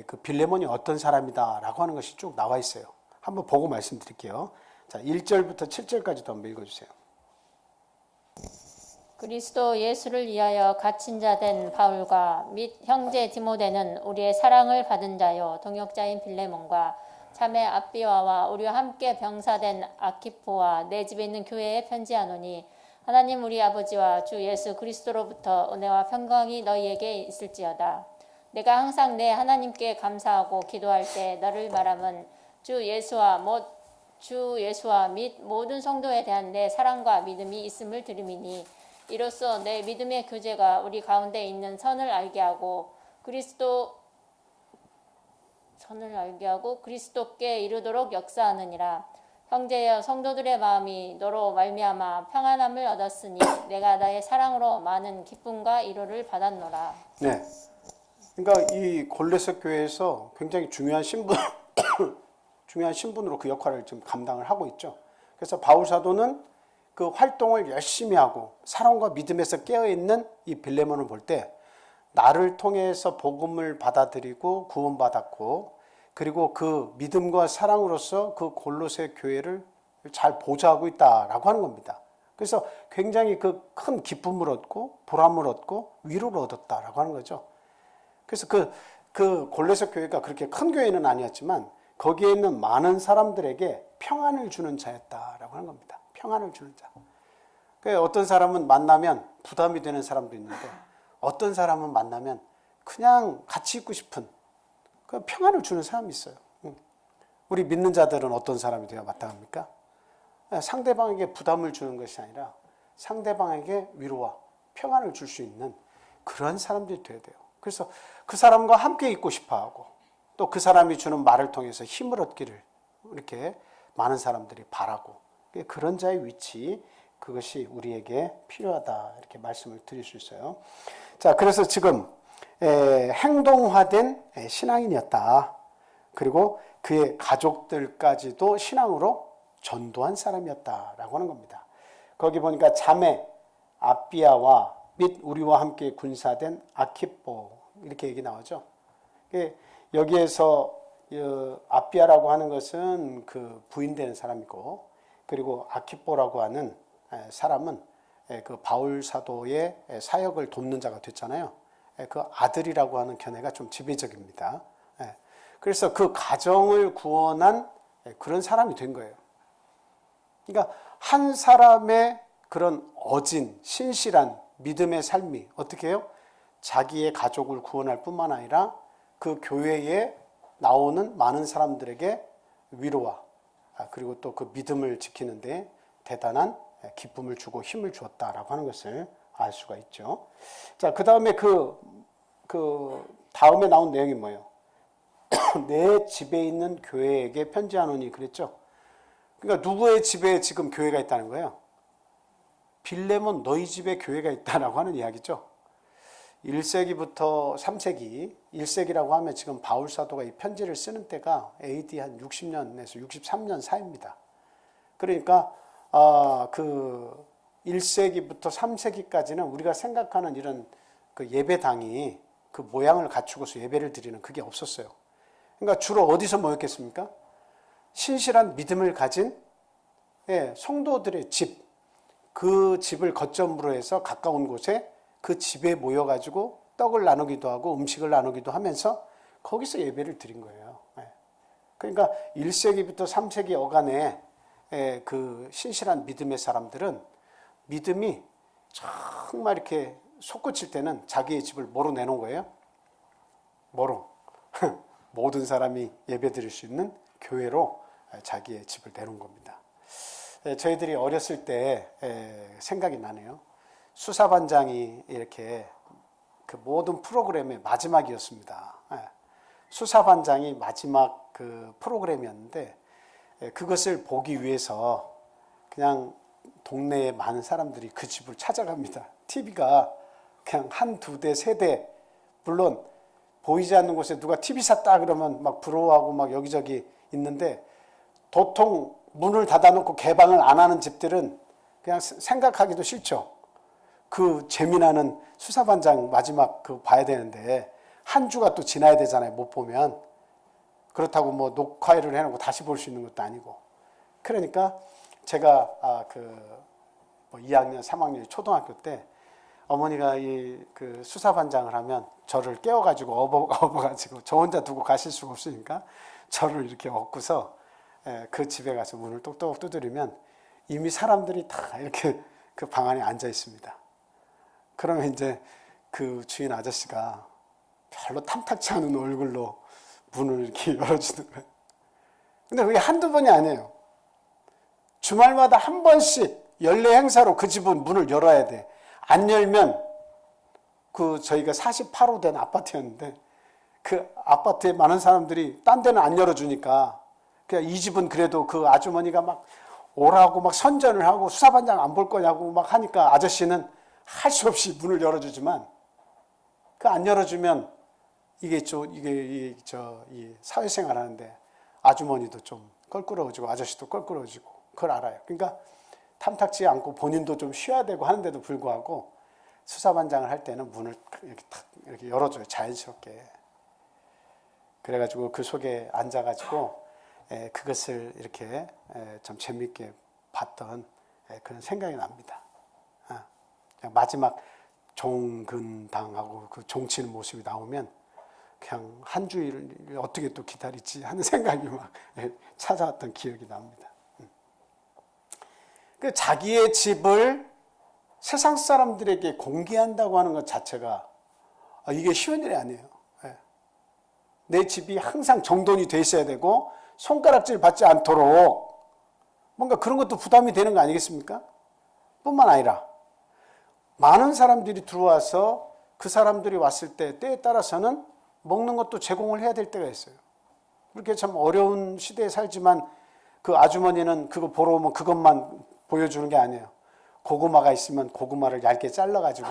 Speaker 1: 그 빌레몬이 어떤 사람이다라고 하는 것이 쭉 나와 있어요. 한번 보고 말씀드릴게요. 자, 1절부터 7절까지도 한번 읽어주세요.
Speaker 2: 그리스도 예수를 위하여 갇힌 자 된 바울과 및 형제 디모데는 우리의 사랑을 받은 자요 동역자인 빌레몬과 자매 아비와와 우리와 함께 병사된 아키포와 내 집에 있는 교회에 편지하노니 하나님 우리 아버지와 주 예수 그리스도로부터 은혜와 평강이 너희에게 있을지어다. 내가 항상 내 하나님께 감사하고 기도할 때 너를 말함은 주 예수와 및 모든 성도에 대한 내 사랑과 믿음이 있음을 들음이니 이로써 내 믿음의 교제가 우리 가운데 있는 선을 알게 하고 그리스도께 이르도록 역사하느니라. 형제여 성도들의 마음이 너로 말미암아 평안함을 얻었으니 내가 나의 사랑으로 많은 기쁨과 위로를 받았노라.
Speaker 1: 네. 그러니까 이 골로새 교회에서 굉장히 중요한 신분으로 그 역할을 지금 감당을 하고 있죠. 그래서 바울 사도는 그 활동을 열심히 하고 사랑과 믿음에서 깨어있는 이 빌레몬을 볼 때 나를 통해서 복음을 받아들이고 구원받았고 그리고 그 믿음과 사랑으로서 그 골로새 교회를 잘 보좌하고 있다라고 하는 겁니다. 그래서 굉장히 그 큰 기쁨을 얻고 보람을 얻고 위로를 얻었다라고 하는 거죠. 그래서 그 골로새 교회가 그렇게 큰 교회는 아니었지만 거기에 있는 많은 사람들에게 평안을 주는 자였다라고 하는 겁니다. 평안을 주는 자. 그러니까 어떤 사람은 만나면 부담이 되는 사람도 있는데 어떤 사람은 만나면 그냥 같이 있고 싶은 그 평안을 주는 사람이 있어요. 우리 믿는 자들은 어떤 사람이 되어야 마땅합니까? 상대방에게 부담을 주는 것이 아니라 상대방에게 위로와 평안을 줄 수 있는 그런 사람들이 되어야 돼요. 그래서 그 사람과 함께 있고 싶어하고 또 그 사람이 주는 말을 통해서 힘을 얻기를 이렇게 많은 사람들이 바라고 그런 자의 위치 그것이 우리에게 필요하다 이렇게 말씀을 드릴 수 있어요. 자, 그래서 지금 행동화된 신앙인이었다. 그리고 그의 가족들까지도 신앙으로 전도한 사람이었다라고 하는 겁니다. 거기 보니까 자매 아비아와 및 우리와 함께 군사된 아키포 이렇게 얘기 나오죠. 여기에서 아비아라고 하는 것은 그 부인되는 사람이고 그리고 아키포라고 하는 사람은 그 바울 사도의 사역을 돕는 자가 됐잖아요. 그 아들이라고 하는 견해가 좀 지배적입니다. 그래서 그 가정을 구원한 그런 사람이 된 거예요. 그러니까 한 사람의 그런 어진, 신실한 믿음의 삶이 어떻게 해요? 자기의 가족을 구원할 뿐만 아니라 그 교회에 나오는 많은 사람들에게 위로와 그리고 또 그 믿음을 지키는데 대단한 기쁨을 주고 힘을 주었다라고 하는 것을 알 수가 있죠. 자, 그 다음에 다음에 나온 내용이 뭐예요? 내 집에 있는 교회에게 편지하노니 그랬죠. 그러니까 누구의 집에 지금 교회가 있다는 거예요? 빌레몬 너희 집에 교회가 있다라고 하는 이야기죠. 1세기부터 3세기, 1세기라고 하면 지금 바울 사도가 이 편지를 쓰는 때가 AD 한 60년에서 63년 사이입니다. 그러니까 그 1세기부터 3세기까지는 우리가 생각하는 이런 그 예배당이 그 모양을 갖추고서 예배를 드리는 그게 없었어요. 그러니까 주로 어디서 모였겠습니까? 신실한 믿음을 가진 성도들의 집, 그 집을 거점으로 해서 가까운 곳에 그 집에 모여가지고 떡을 나누기도 하고 음식을 나누기도 하면서 거기서 예배를 드린 거예요. 그러니까 1세기부터 3세기 어간에 그 신실한 믿음의 사람들은 믿음이 정말 이렇게 솟구칠 때는 자기의 집을 뭐로 내놓은 거예요? 뭐로? 모든 사람이 예배 드릴 수 있는 교회로 자기의 집을 내놓은 겁니다. 저희들이 어렸을 때 생각이 나네요. 수사반장이 이렇게 그 모든 프로그램의 마지막이었습니다. 수사반장이 마지막 그 프로그램이었는데 그것을 보기 위해서 그냥 동네에 많은 사람들이 그 집을 찾아갑니다. TV가 그냥 한 두 대, 세 대, 물론 보이지 않는 곳에 누가 TV 샀다 그러면 막 부러워하고 막 여기저기 있는데 도통 문을 닫아놓고 개방을 안 하는 집들은 그냥 생각하기도 싫죠. 그 재미나는 수사반장 마지막 그 봐야 되는데 한 주가 또 지나야 되잖아요. 못 보면. 그렇다고 뭐 녹화를 해놓고 다시 볼 수 있는 것도 아니고. 그러니까 제가 뭐 2학년, 3학년 초등학교 때 어머니가 이 그 수사반장을 하면 저를 깨워가지고 업어가지고 저 혼자 두고 가실 수가 없으니까 저를 이렇게 업고서 그 집에 가서 문을 똑똑 두드리면 이미 사람들이 다 이렇게 그 방 안에 앉아 있습니다. 그러면 이제 그 주인 아저씨가 별로 탐탁치 않은 얼굴로 문을 이렇게 열어주는 거예요. 근데 그게 한두 번이 아니에요. 주말마다 한 번씩 연례 행사로 그 집은 문을 열어야 돼. 안 열면 그 저희가 48호 된 아파트였는데 그 아파트에 많은 사람들이 딴 데는 안 열어주니까 그냥 이 집은 그래도 그 아주머니가 막 오라고 막 선전을 하고 수사반장 안 볼 거냐고 막 하니까 아저씨는 할 수 없이 문을 열어주지만 그 안 열어주면 이게 이 사회생활 하는데 아주머니도 좀 껄끄러워지고 아저씨도 껄끄러워지고 그걸 알아요. 그러니까 탐탁지 않고 본인도 좀 쉬어야 되고 하는데도 불구하고 수사반장을 할 때는 문을 이렇게 탁 이렇게 열어줘요. 자연스럽게. 그래가지고 그 속에 앉아가지고 그것을 이렇게 좀 재미있게 봤던 그런 생각이 납니다. 마지막 종근당하고 그 종치는 모습이 나오면 그냥 한 주일을 어떻게 또 기다리지 하는 생각이 막 찾아왔던 기억이 납니다. 그 자기의 집을 세상 사람들에게 공개한다고 하는 것 자체가 이게 쉬운 일이 아니에요. 내 집이 항상 정돈이 돼 있어야 되고 손가락질 받지 않도록 뭔가 그런 것도 부담이 되는 거 아니겠습니까? 뿐만 아니라 많은 사람들이 들어와서 그 사람들이 왔을 때에 따라서는 먹는 것도 제공을 해야 될 때가 있어요. 그렇게 참 어려운 시대에 살지만 그 아주머니는 그거 보러 오면 그것만 보여주는 게 아니에요. 고구마가 있으면 고구마를 얇게 잘라가지고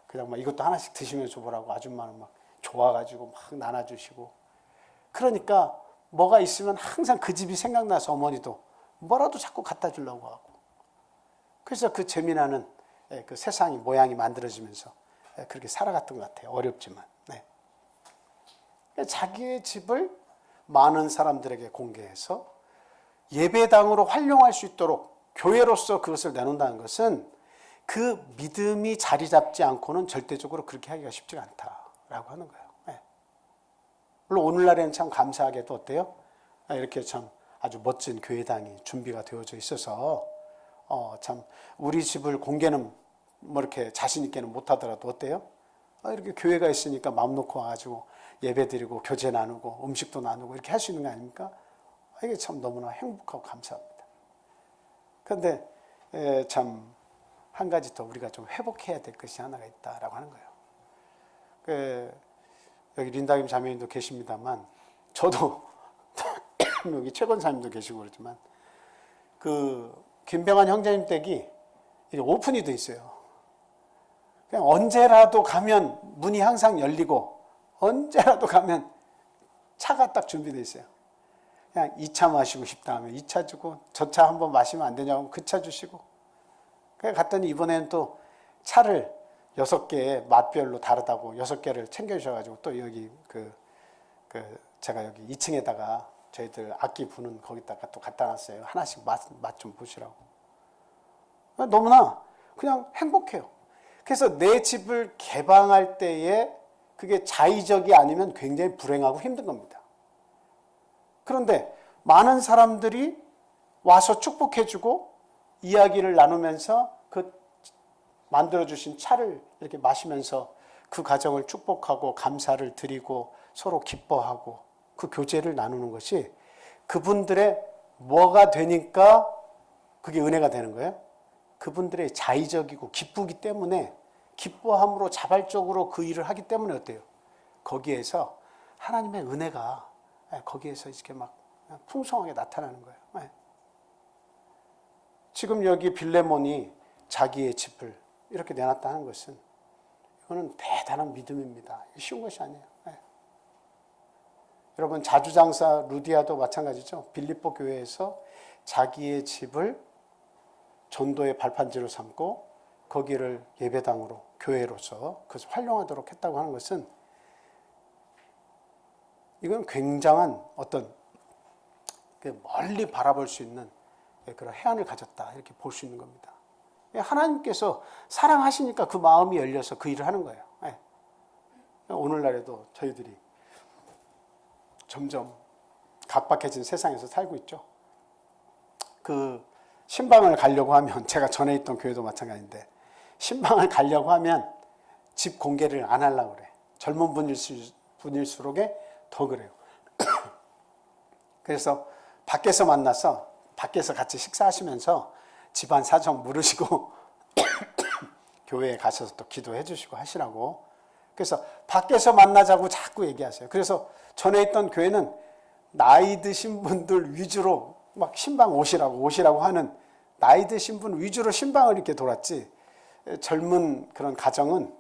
Speaker 1: 그냥 막 이것도 하나씩 드시면서 줘보라고 아줌마는 막 좋아가지고 막 나눠주시고. 그러니까 뭐가 있으면 항상 그 집이 생각나서 어머니도 뭐라도 자꾸 갖다 주려고 하고. 그래서 그 재미나는 그 세상이 모양이 만들어지면서 그렇게 살아갔던 것 같아요. 어렵지만. 자기의 집을 많은 사람들에게 공개해서 예배당으로 활용할 수 있도록 교회로서 그것을 내놓는다는 것은 그 믿음이 자리 잡지 않고는 절대적으로 그렇게 하기가 쉽지가 않다. 라고 하는 거예요. 예. 물론 오늘날에는 참 감사하게도 어때요? 이렇게 참 아주 멋진 교회당이 준비가 되어져 있어서 참 우리 집을 공개는 뭐 이렇게 자신 있게는 못하더라도 어때요? 이렇게 교회가 있으니까 마음 놓고 와가지고 예배 드리고 교제 나누고 음식도 나누고 이렇게 할 수 있는 거 아닙니까? 이게 참 너무나 행복하고 감사합니다. 그런데 참 한 가지 더 우리가 좀 회복해야 될 것이 하나가 있다라고 하는 거예요. 여기 린다김 자매님도 계십니다만 저도 여기 최권사님도 계시고 그렇지만 그 김병환 형제님 댁이 오픈이 돼 있어요. 그냥 언제라도 가면 문이 항상 열리고 언제라도 가면 차가 딱 준비되어 있어요. 그냥 2차 마시고 싶다 하면 2차 주고 저 차 한번 마시면 안 되냐고 하면 그 차 주시고. 그래서 갔더니 이번에는 또 차를 6개 맛별로 다르다고 6개를 챙겨주셔가지고 또 여기 제가 여기 2층에다가 저희들 악기 부는 거기다가 또 갖다 놨어요. 하나씩 맛 좀 보시라고. 너무나 그냥 행복해요. 그래서 내 집을 개방할 때에 그게 자의적이 아니면 굉장히 불행하고 힘든 겁니다. 그런데 많은 사람들이 와서 축복해주고 이야기를 나누면서 그 만들어주신 차를 이렇게 마시면서 그 가정을 축복하고 감사를 드리고 서로 기뻐하고 그 교제를 나누는 것이 그분들의 뭐가 되니까 그게 은혜가 되는 거예요. 그분들의 자의적이고 기쁘기 때문에 기뻐함으로 자발적으로 그 일을 하기 때문에 어때요? 거기에서 하나님의 은혜가 거기에서 이렇게 막 풍성하게 나타나는 거예요. 지금 여기 빌레몬이 자기의 집을 이렇게 내놨다는 것은 이거는 대단한 믿음입니다. 쉬운 것이 아니에요. 여러분 자주장사 루디아도 마찬가지죠. 빌립보 교회에서 자기의 집을 전도의 발판지로 삼고 거기를 예배당으로 교회로서 그것을 활용하도록 했다고 하는 것은 이건 굉장한 어떤 멀리 바라볼 수 있는 그런 해안을 가졌다 이렇게 볼 수 있는 겁니다. 하나님께서 사랑하시니까 그 마음이 열려서 그 일을 하는 거예요. 오늘날에도 저희들이 점점 각박해진 세상에서 살고 있죠. 그 신방을 가려고 하면 제가 전에 있던 교회도 마찬가지인데 신방을 가려고 하면 집 공개를 안 하려고 그래. 젊은 분일수록에 더 그래요. 그래서 밖에서 만나서 밖에서 같이 식사하시면서 집안 사정 물으시고 교회에 가셔서 또 기도해 주시고 하시라고. 그래서 밖에서 만나자고 자꾸 얘기하세요. 그래서 전에 있던 교회는 나이 드신 분들 위주로 막 신방 오시라고 하는 나이 드신 분 위주로 신방을 이렇게 돌았지, 젊은 그런 가정은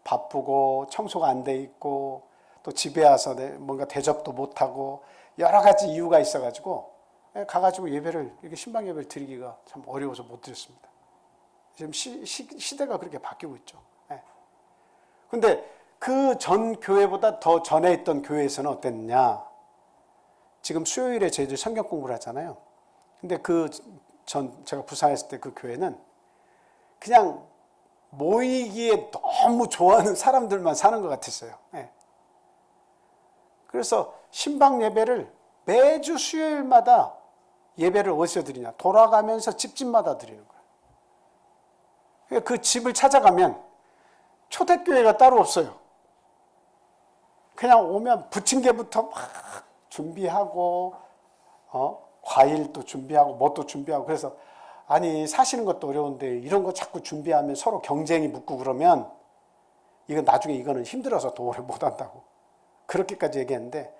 Speaker 1: 바쁘고 청소가 안 돼 있고 또 집에 와서 뭔가 대접도 못하고 여러 가지 이유가 있어가지고 가가지고 예배를 이렇게 신방 예배를 드리기가 참 어려워서 못 드렸습니다. 지금 시대가 그렇게 바뀌고 있죠. 근데 그 전 교회보다 더 전에 있던 교회에서는 어땠느냐? 지금 수요일에 저희들 성경 공부를 하잖아요. 근데 제가 부산에 있을 때 그 교회는 그냥 모이기에 너무 좋아하는 사람들만 사는 것 같았어요. 그래서 신방 예배를 매주 수요일마다 예배를 어디서 드리냐? 돌아가면서 집집마다 드리는 거예요. 그 집을 찾아가면 초대교회가 따로 없어요. 그냥 오면 부침개부터 막 준비하고 과일도 준비하고 뭣도 준비하고. 그래서 아니 사시는 것도 어려운데 이런 거 자꾸 준비하면 서로 경쟁이 붙고 그러면 이건 나중에 이거는 힘들어서 더 오래 못 한다고 그렇게까지 얘기했는데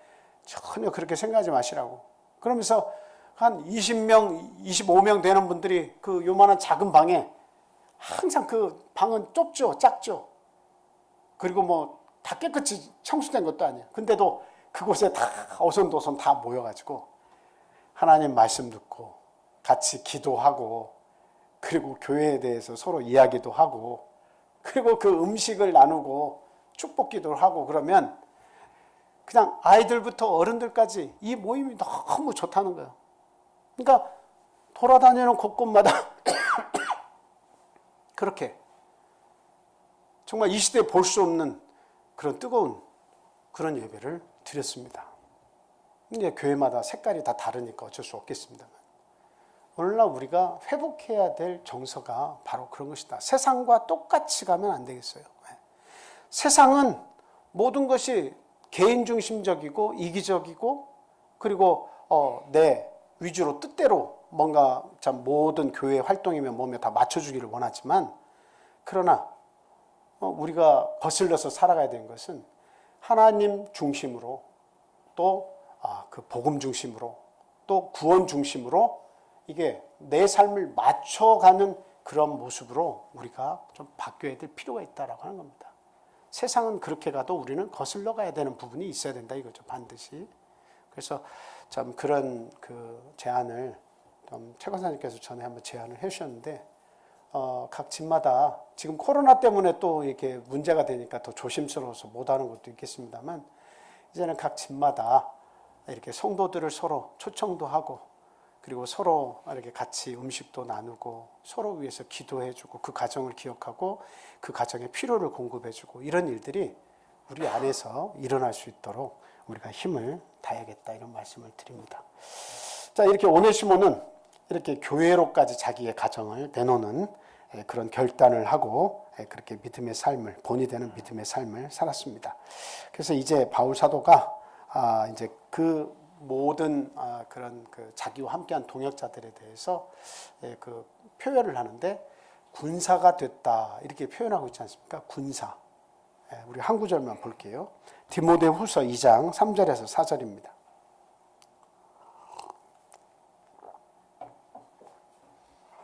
Speaker 1: 전혀 그렇게 생각하지 마시라고. 그러면서 한 20명, 25명 되는 분들이 그 요만한 작은 방에 항상 그 방은 좁죠, 작죠. 그리고 뭐 다 깨끗이 청소된 것도 아니에요. 근데도 그곳에 다 어선도선 다 모여가지고 하나님 말씀 듣고 같이 기도하고 그리고 교회에 대해서 서로 이야기도 하고 그리고 그 음식을 나누고 축복 기도를 하고 그러면 그냥 아이들부터 어른들까지 이 모임이 너무 좋다는 거예요. 그러니까 돌아다니는 곳곳마다 그렇게 정말 이 시대에 볼 수 없는 그런 뜨거운 그런 예배를 드렸습니다. 이제 교회마다 색깔이 다 다르니까 어쩔 수 없겠습니다만, 오늘날 우리가 회복해야 될 정서가 바로 그런 것이다. 세상과 똑같이 가면 안 되겠어요. 세상은 모든 것이 개인 중심적이고 이기적이고, 그리고 내 위주로 뜻대로 뭔가 참 모든 교회 활동이면 뭐며 다 맞춰주기를 원하지만, 그러나 우리가 거슬러서 살아가야 되는 것은 하나님 중심으로, 또 그 복음 중심으로, 또 구원 중심으로 이게 내 삶을 맞춰가는 그런 모습으로 우리가 좀 바뀌어야 될 필요가 있다라고 하는 겁니다. 세상은 그렇게 가도 우리는 거슬러 가야 되는 부분이 있어야 된다 이거죠, 반드시. 그래서 참 그런 그 제안을 최 권사님께서 전에 한번 제안을 해주셨는데, 각 집마다 지금 코로나 때문에 또 이렇게 문제가 되니까 더 조심스러워서 못하는 것도 있겠습니다만, 이제는 각 집마다 이렇게 성도들을 서로 초청도 하고, 그리고 서로 이렇게 같이 음식도 나누고, 서로 위해서 기도해주고, 그 가정을 기억하고 그 가정의 필요를 공급해주고, 이런 일들이 우리 안에서 일어날 수 있도록 우리가 힘을 다해야겠다, 이런 말씀을 드립니다. 자, 이렇게 오네시모는 이렇게 교회로까지 자기의 가정을 내놓는 그런 결단을 하고, 그렇게 믿음의 삶을, 본이 되는 믿음의 삶을 살았습니다. 그래서 이제 바울 사도가 이제 그 모든 그런 그 자기와 함께한 동역자들에 대해서 그 표현을 하는데, 군사가 됐다 이렇게 표현하고 있지 않습니까? 군사. 우리 한 구절만 볼게요. 디모데후서 2장 3절에서 4절입니다.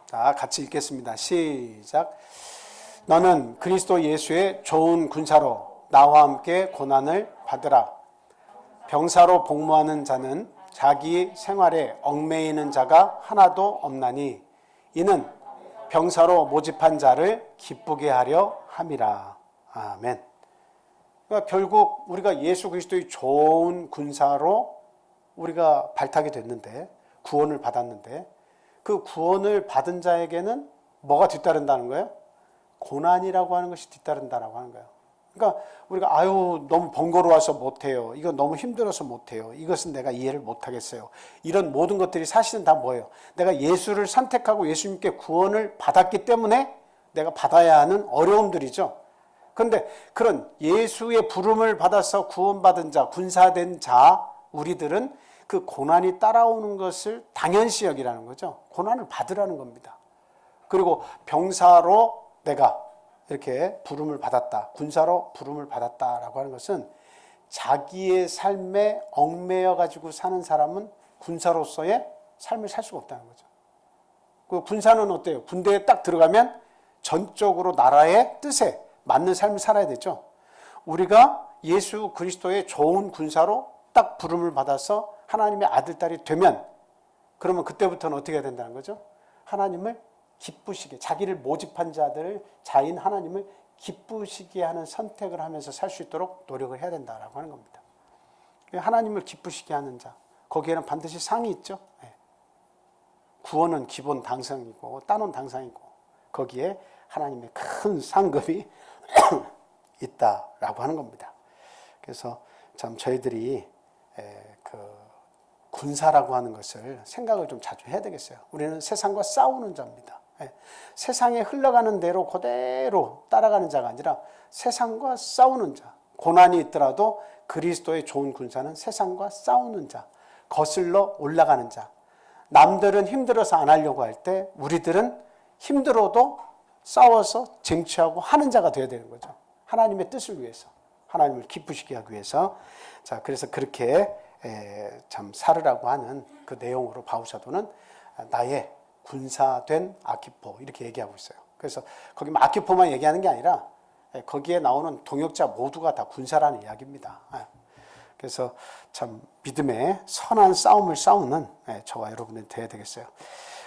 Speaker 1: 자, 같이 읽겠습니다. 시작. 너는 그리스도 예수의 좋은 군사로 나와 함께 고난을 받으라. 병사로 복무하는 자는 자기 생활에 얽매이는 자가 하나도 없나니, 이는 병사로 모집한 자를 기쁘게 하려 함이라. 아멘. 그러니까 결국 우리가 예수 그리스도의 좋은 군사로 우리가 발탁이 됐는데, 구원을 받았는데, 그 구원을 받은 자에게는 뭐가 뒤따른다는 거예요? 고난이라고 하는 것이 뒤따른다라고 하는 거예요. 그러니까 우리가 너무 번거로워서 못해요, 이거 너무 힘들어서 못해요, 이것은 내가 이해를 못하겠어요, 이런 모든 것들이 사실은 다 뭐예요? 내가 예수를 선택하고 예수님께 구원을 받았기 때문에 내가 받아야 하는 어려움들이죠. 그런데 그런 예수의 부름을 받아서 구원받은 자, 군사된 자, 우리들은 그 고난이 따라오는 것을 당연시 여기라는 거죠. 고난을 받으라는 겁니다. 그리고 병사로 내가 이렇게 부름을 받았다, 군사로 부름을 받았다라고 하는 것은, 자기의 삶에 얽매여 가지고 사는 사람은 군사로서의 삶을 살 수가 없다는 거죠. 그 군사는 어때요? 군대에 딱 들어가면 전적으로 나라의 뜻에 맞는 삶을 살아야 되죠. 우리가 예수 그리스도의 좋은 군사로 딱 부름을 받아서 하나님의 아들, 딸이 되면, 그러면 그때부터는 어떻게 해야 된다는 거죠? 하나님을 기쁘시게, 자기를 모집한 자인 하나님을 기쁘시게 하는 선택을 하면서 살 수 있도록 노력을 해야 된다라고 하는 겁니다. 하나님을 기쁘시게 하는 자, 거기에는 반드시 상이 있죠. 구원은 기본 당상이고 따놓은 당상이고, 거기에 하나님의 큰 상급이 있다라고 하는 겁니다. 그래서 참 저희들이 그 군사라고 하는 것을 생각을 좀 자주 해야 되겠어요. 우리는 세상과 싸우는 자입니다. 세상에 흘러가는 대로 그대로 따라가는 자가 아니라 세상과 싸우는 자. 고난이 있더라도 그리스도의 좋은 군사는 세상과 싸우는 자, 거슬러 올라가는 자. 남들은 힘들어서 안 하려고 할 때 우리들은 힘들어도 싸워서 쟁취하고 하는 자가 되어야 되는 거죠. 하나님의 뜻을 위해서, 하나님을 기쁘시게 하기 위해서. 자, 그래서 그렇게 참 살으라고 하는 그 내용으로 바울 사도는 나의 군사된 아키포 이렇게 얘기하고 있어요. 그래서 거기 아키포만 얘기하는 게 아니라 거기에 나오는 동역자 모두가 다 군사라는 이야기입니다. 그래서 참 믿음의 선한 싸움을 싸우는 저와 여러분들이 되어야 되겠어요.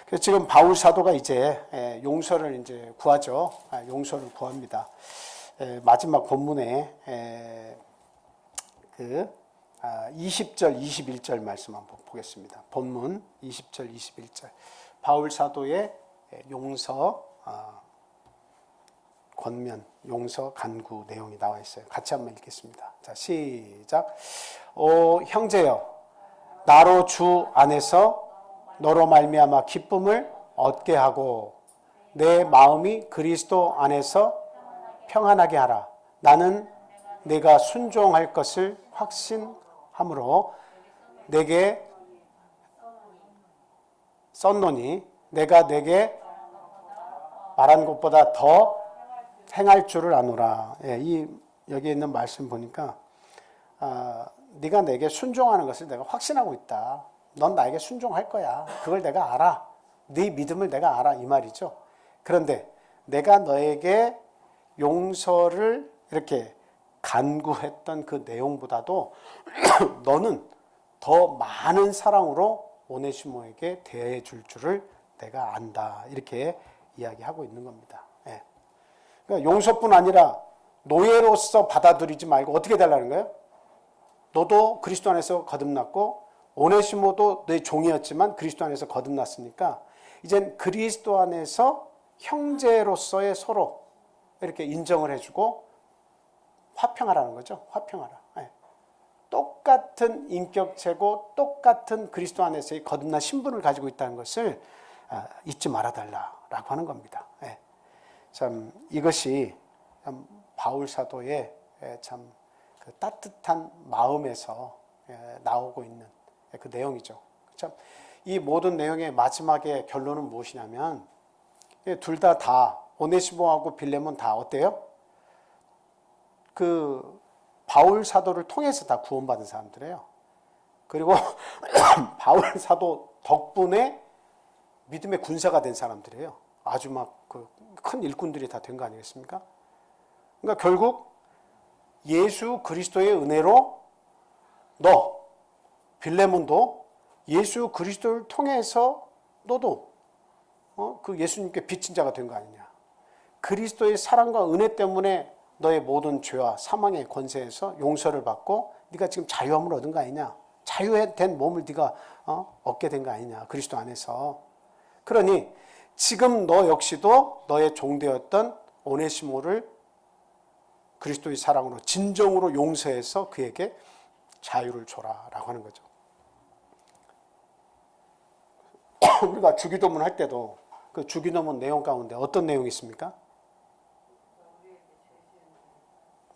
Speaker 1: 그래서 지금 바울 사도가 이제 용서를 이제 구하죠. 용서를 구합니다. 마지막 본문에 그 20절, 21절 말씀 한번 보겠습니다. 본문 20절, 21절. 바울 사도의 용서 권면, 용서, 간구 내용이 나와 있어요. 같이 한번 읽겠습니다. 자, 시작. 오 형제여, 나로 주 안에서 너로 말미암아 기쁨을 얻게 하고 내 마음이 그리스도 안에서 평안하게 하라. 나는 내가 순종할 것을 확신함으로 내게 썼노니 내가 내게 말한 것보다 더 행할 줄을 아노라. 예, 여기 있는 말씀 보니까 네가 내게 순종하는 것을 내가 확신하고 있다. 넌 나에게 순종할 거야. 그걸 내가 알아. 네 믿음을 내가 알아. 이 말이죠. 그런데 내가 너에게 용서를 이렇게 간구했던 그 내용보다도 너는 더 많은 사랑으로 오네시모에게 대해 줄 줄을 내가 안다. 이렇게 이야기하고 있는 겁니다. 예. 그러니까 용서뿐 아니라 노예로서 받아들이지 말고 어떻게 되려는 거예요? 너도 그리스도 안에서 거듭났고 오네시모도 내 종이었지만 그리스도 안에서 거듭났으니까 이젠 그리스도 안에서 형제로서의 서로 이렇게 인정을 해주고 화평하라는 거죠. 화평하라. 네. 똑같은 인격체고 똑같은 그리스도 안에서의 거듭난 신분을 가지고 있다는 것을 잊지 말아달라라고 하는 겁니다. 네. 참 이것이 참 바울 사도의 참 그 따뜻한 마음에서 나오고 있는 그 내용이죠. 참 이 모든 내용의 마지막에 결론은 무엇이냐면 둘 다 오네시모하고 빌레몬 다 어때요? 그 바울 사도를 통해서 다 구원받은 사람들이에요. 그리고 바울 사도 덕분에 믿음의 군사가 된 사람들이에요. 아주 막 그 큰 일꾼들이 다 된 거 아니겠습니까? 그러니까 결국 예수 그리스도의 은혜로 너 빌레몬도 예수 그리스도를 통해서 너도 그 예수님께 빚진 자가 된 거 아니냐. 그리스도의 사랑과 은혜 때문에 너의 모든 죄와 사망의 권세에서 용서를 받고 네가 지금 자유함을 얻은 거 아니냐. 자유된 몸을 네가 얻게 된 거 아니냐. 그리스도 안에서. 그러니 지금 너 역시도 너의 종되었던 오네시모를 그리스도의 사랑으로 진정으로 용서해서 그에게 자유를 줘라라고 하는 거죠. 우리가 주기도문 할 때도 그 주기도문 내용 가운데 어떤 내용이 있습니까?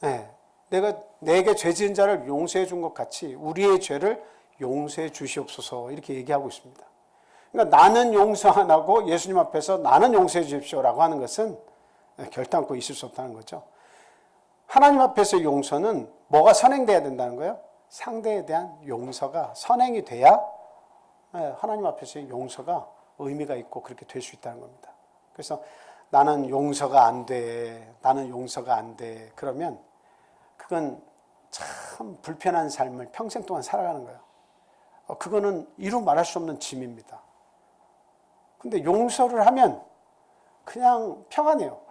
Speaker 1: 네, 내게 죄 지은 자를 용서해 준 것 같이 우리의 죄를 용서해 주시옵소서 이렇게 얘기하고 있습니다. 그러니까 나는 용서 안 하고 예수님 앞에서 나는 용서해 주십시오라고 하는 것은 결단코 있을 수 없다는 거죠. 하나님 앞에서의 용서는 뭐가 선행돼야 된다는 거예요? 상대에 대한 용서가 선행이 돼야 하나님 앞에서의 용서가 의미가 있고 그렇게 될 수 있다는 겁니다. 그래서 나는 용서가 안 돼. 나는 용서가 안 돼. 그러면 그건 참 불편한 삶을 평생 동안 살아가는 거예요. 그거는 이루 말할 수 없는 짐입니다. 근데 용서를 하면 그냥 평안해요.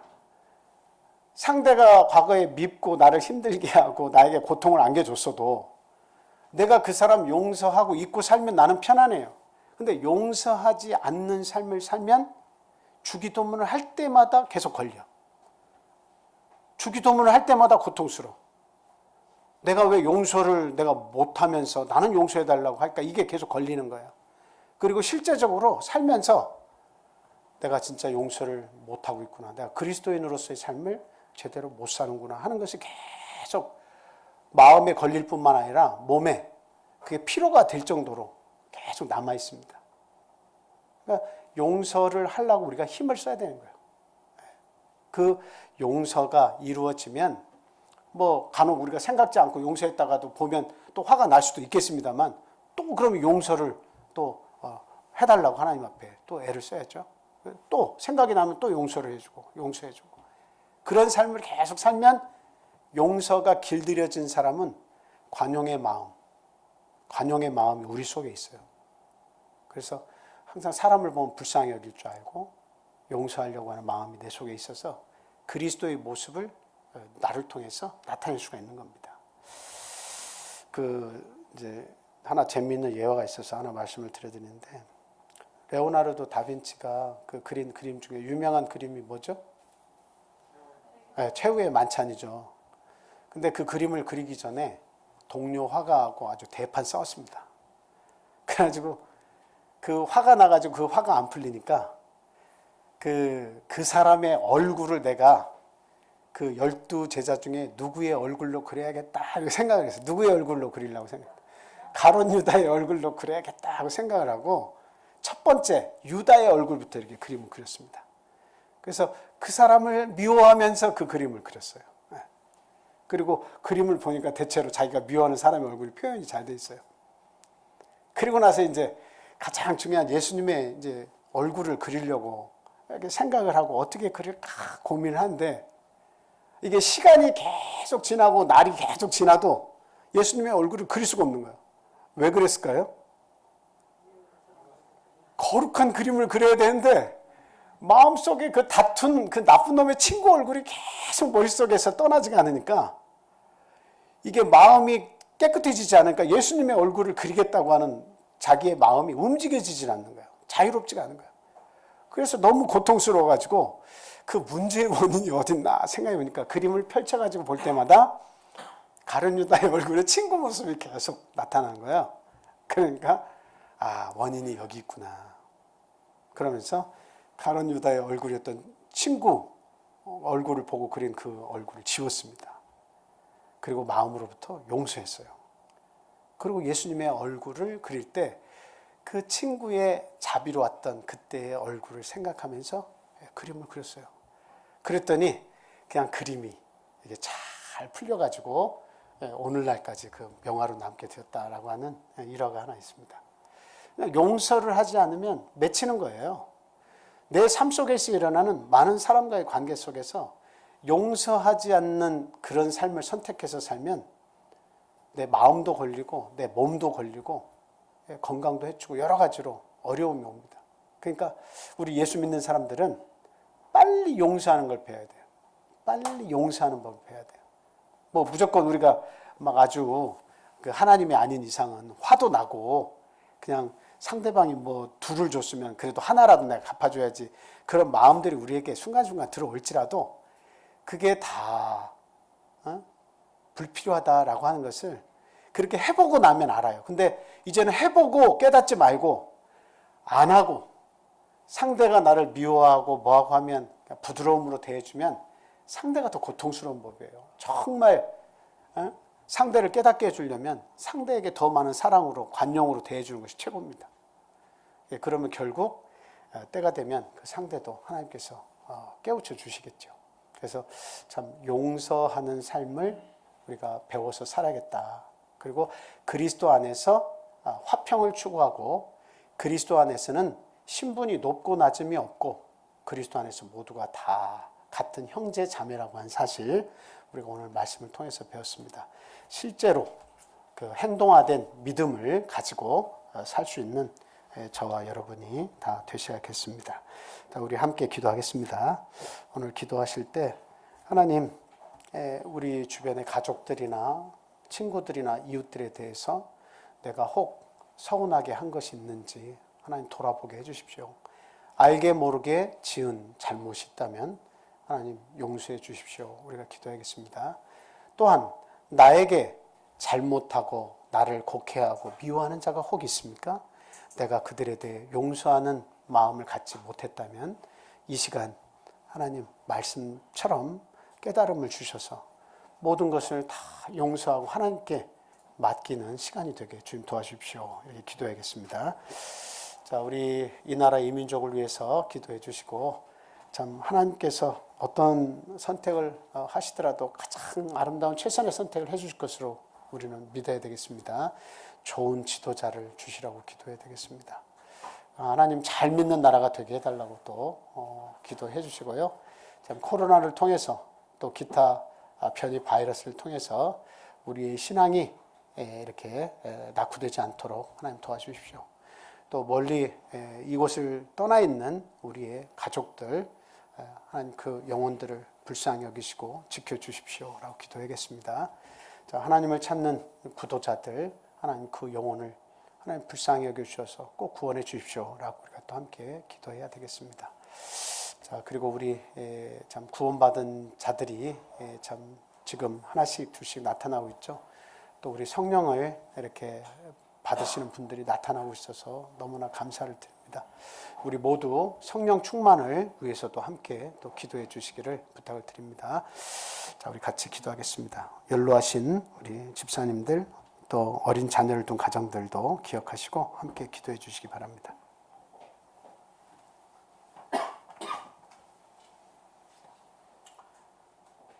Speaker 1: 상대가 과거에 밉고 나를 힘들게 하고 나에게 고통을 안겨줬어도 내가 그 사람 용서하고 잊고 살면 나는 편안해요. 근데 용서하지 않는 삶을 살면 주기도문을 할 때마다 계속 걸려. 주기도문을 할 때마다 고통스러워. 내가 왜 용서를 내가 못하면서 나는 용서해달라고 할까? 이게 계속 걸리는 거예요. 그리고 실제적으로 살면서 내가 진짜 용서를 못하고 있구나. 내가 그리스도인으로서의 삶을 제대로 못 사는구나 하는 것이 계속 마음에 걸릴 뿐만 아니라 몸에 그게 피로가 될 정도로 계속 남아 있습니다. 그러니까 용서를 하려고 우리가 힘을 써야 되는 거예요. 그 용서가 이루어지면 뭐 간혹 우리가 생각지 않고 용서했다가도 보면 또 화가 날 수도 있겠습니다만 또 그러면 용서를 또 해달라고 하나님 앞에 또 애를 써야죠. 또 생각이 나면 또 용서를 해주고 용서해주고 그런 삶을 계속 살면 용서가 길들여진 사람은 관용의 마음이 우리 속에 있어요. 그래서 항상 사람을 보면 불쌍히 여길 줄 알고 용서하려고 하는 마음이 내 속에 있어서 그리스도의 모습을 나를 통해서 나타낼 수가 있는 겁니다. 이제 하나 재미있는 예화가 있어서 하나 말씀을 드려드리는데 레오나르도 다빈치가 그 그린 그림 중에 유명한 그림이 뭐죠? 최후의 만찬이죠. 근데 그 그림을 그리기 전에 동료 화가하고 아주 대판 싸웠습니다. 그래가지고 그 화가 나가지고 그 화가 안 풀리니까 그 사람의 얼굴을 내가 그 12제자 중에 누구의 얼굴로 그려야겠다 이렇게 생각을 했어요. 누구의 얼굴로 그리려고 생각했어요. 가룟 유다의 얼굴로 그려야겠다 하고 생각을 하고 첫 번째 유다의 얼굴부터 이렇게 그림을 그렸습니다. 그래서 그 사람을 미워하면서 그 그림을 그렸어요. 그리고 그림을 보니까 대체로 자기가 미워하는 사람의 얼굴이 표현이 잘 돼 있어요. 그리고 나서 이제 가장 중요한 예수님의 이제 얼굴을 그리려고 이렇게 생각을 하고 어떻게 그릴까 고민을 하는데 이게 시간이 계속 지나고 날이 계속 지나도 예수님의 얼굴을 그릴 수가 없는 거예요. 왜 그랬을까요? 거룩한 그림을 그려야 되는데 마음속에 그 다툰 그 나쁜 놈의 친구 얼굴이 계속 머릿속에서 떠나지가 않으니까 이게 마음이 깨끗해지지 않으니까 예수님의 얼굴을 그리겠다고 하는 자기의 마음이 움직여지질 않는 거예요. 자유롭지가 않은 거예요. 그래서 너무 고통스러워가지고 그 문제의 원인이 어딨나 생각해 보니까 그림을 펼쳐가지고 볼 때마다 가룟 유다의 얼굴에 친구 모습이 계속 나타나는 거예요. 그러니까 원인이 여기 있구나. 그러면서 가룟 유다의 얼굴이었던 친구 얼굴을 보고 그린 그 얼굴을 지웠습니다. 그리고 마음으로부터 용서했어요. 그리고 예수님의 얼굴을 그릴 때 그 친구의 자비로웠던 그때의 얼굴을 생각하면서 그림을 그렸어요. 그랬더니 그냥 그림이 이게 잘 풀려가지고 오늘날까지 그 명화로 남게 되었다라고 하는 일화가 하나 있습니다. 용서를 하지 않으면 맺히는 거예요. 내 삶 속에서 일어나는 많은 사람과의 관계 속에서 용서하지 않는 그런 삶을 선택해서 살면 내 마음도 걸리고 내 몸도 걸리고 건강도 해치고 여러 가지로 어려움이 옵니다. 그러니까 우리 예수 믿는 사람들은 빨리 용서하는 걸 배워야 돼요. 빨리 용서하는 법을 배워야 돼요. 뭐 무조건 우리가 막 아주 그 하나님이 아닌 이상은 화도 나고 그냥 상대방이 뭐 둘을 줬으면 그래도 하나라도 내가 갚아줘야지 그런 마음들이 우리에게 순간순간 들어올지라도 그게 다 불필요하다라고 하는 것을 그렇게 해보고 나면 알아요. 근데 이제는 해보고 깨닫지 말고 안 하고 상대가 나를 미워하고 뭐하고 하면 부드러움으로 대해주면 상대가 더 고통스러운 법이에요. 정말 상대를 깨닫게 해주려면 상대에게 더 많은 사랑으로 관용으로 대해주는 것이 최고입니다. 그러면 결국 때가 되면 그 상대도 하나님께서 깨우쳐 주시겠죠. 그래서 참 용서하는 삶을 우리가 배워서 살아야겠다. 그리고 그리스도 안에서 화평을 추구하고 그리스도 안에서는 신분이 높고 낮음이 없고 그리스도 안에서 모두가 다 같은 형제 자매라고 하는 사실 우리가 오늘 말씀을 통해서 배웠습니다. 실제로 그 행동화된 믿음을 가지고 살 수 있는 저와 여러분이 다 되셔야겠습니다. 우리 함께 기도하겠습니다. 오늘 기도하실 때 하나님 우리 주변의 가족들이나 친구들이나 이웃들에 대해서 내가 혹 서운하게 한 것이 있는지 하나님 돌아보게 해주십시오. 알게 모르게 지은 잘못이 있다면 하나님 용서해 주십시오. 우리가 기도하겠습니다. 또한 나에게 잘못하고 나를 곡해하고 미워하는 자가 혹 있습니까? 내가 그들에 대해 용서하는 마음을 갖지 못했다면 이 시간 하나님 말씀처럼 깨달음을 주셔서 모든 것을 다 용서하고 하나님께 맡기는 시간이 되게 주님 도와주십시오. 이렇게 기도하겠습니다. 자, 우리 이 나라 이 민족을 위해서 기도해 주시고 참 하나님께서 어떤 선택을 하시더라도 가장 아름다운 최선의 선택을 해 주실 것으로 우리는 믿어야 되겠습니다. 좋은 지도자를 주시라고 기도해야 되겠습니다. 하나님 잘 믿는 나라가 되게 해달라고 또 기도해 주시고요. 참 코로나를 통해서 또 기타 변이 바이러스를 통해서 우리의 신앙이 이렇게 낙후되지 않도록 하나님 도와주십시오. 또 멀리 이곳을 떠나 있는 우리의 가족들 하나님 그 영혼들을 불쌍히 여기시고 지켜주십시오라고 기도하겠습니다. 자, 하나님을 찾는 구도자들 하나님 그 영혼을 하나님 불쌍히 여겨주셔서 꼭 구원해 주십시오라고 우리가 또 함께 기도해야 되겠습니다. 자, 그리고 우리 참 구원받은 자들이 참 지금 하나씩 둘씩 나타나고 있죠. 또 우리 성령을 이렇게 받으시는 분들이 나타나고 있어서 너무나 감사를 드립니다. 우리 모두 성령 충만을 위해서도 함께 또 기도해 주시기를 부탁을 드립니다. 자, 우리 같이 기도하겠습니다. 연로하신 우리 집사님들 또 어린 자녀를 둔 가정들도 기억하시고 함께 기도해 주시기 바랍니다.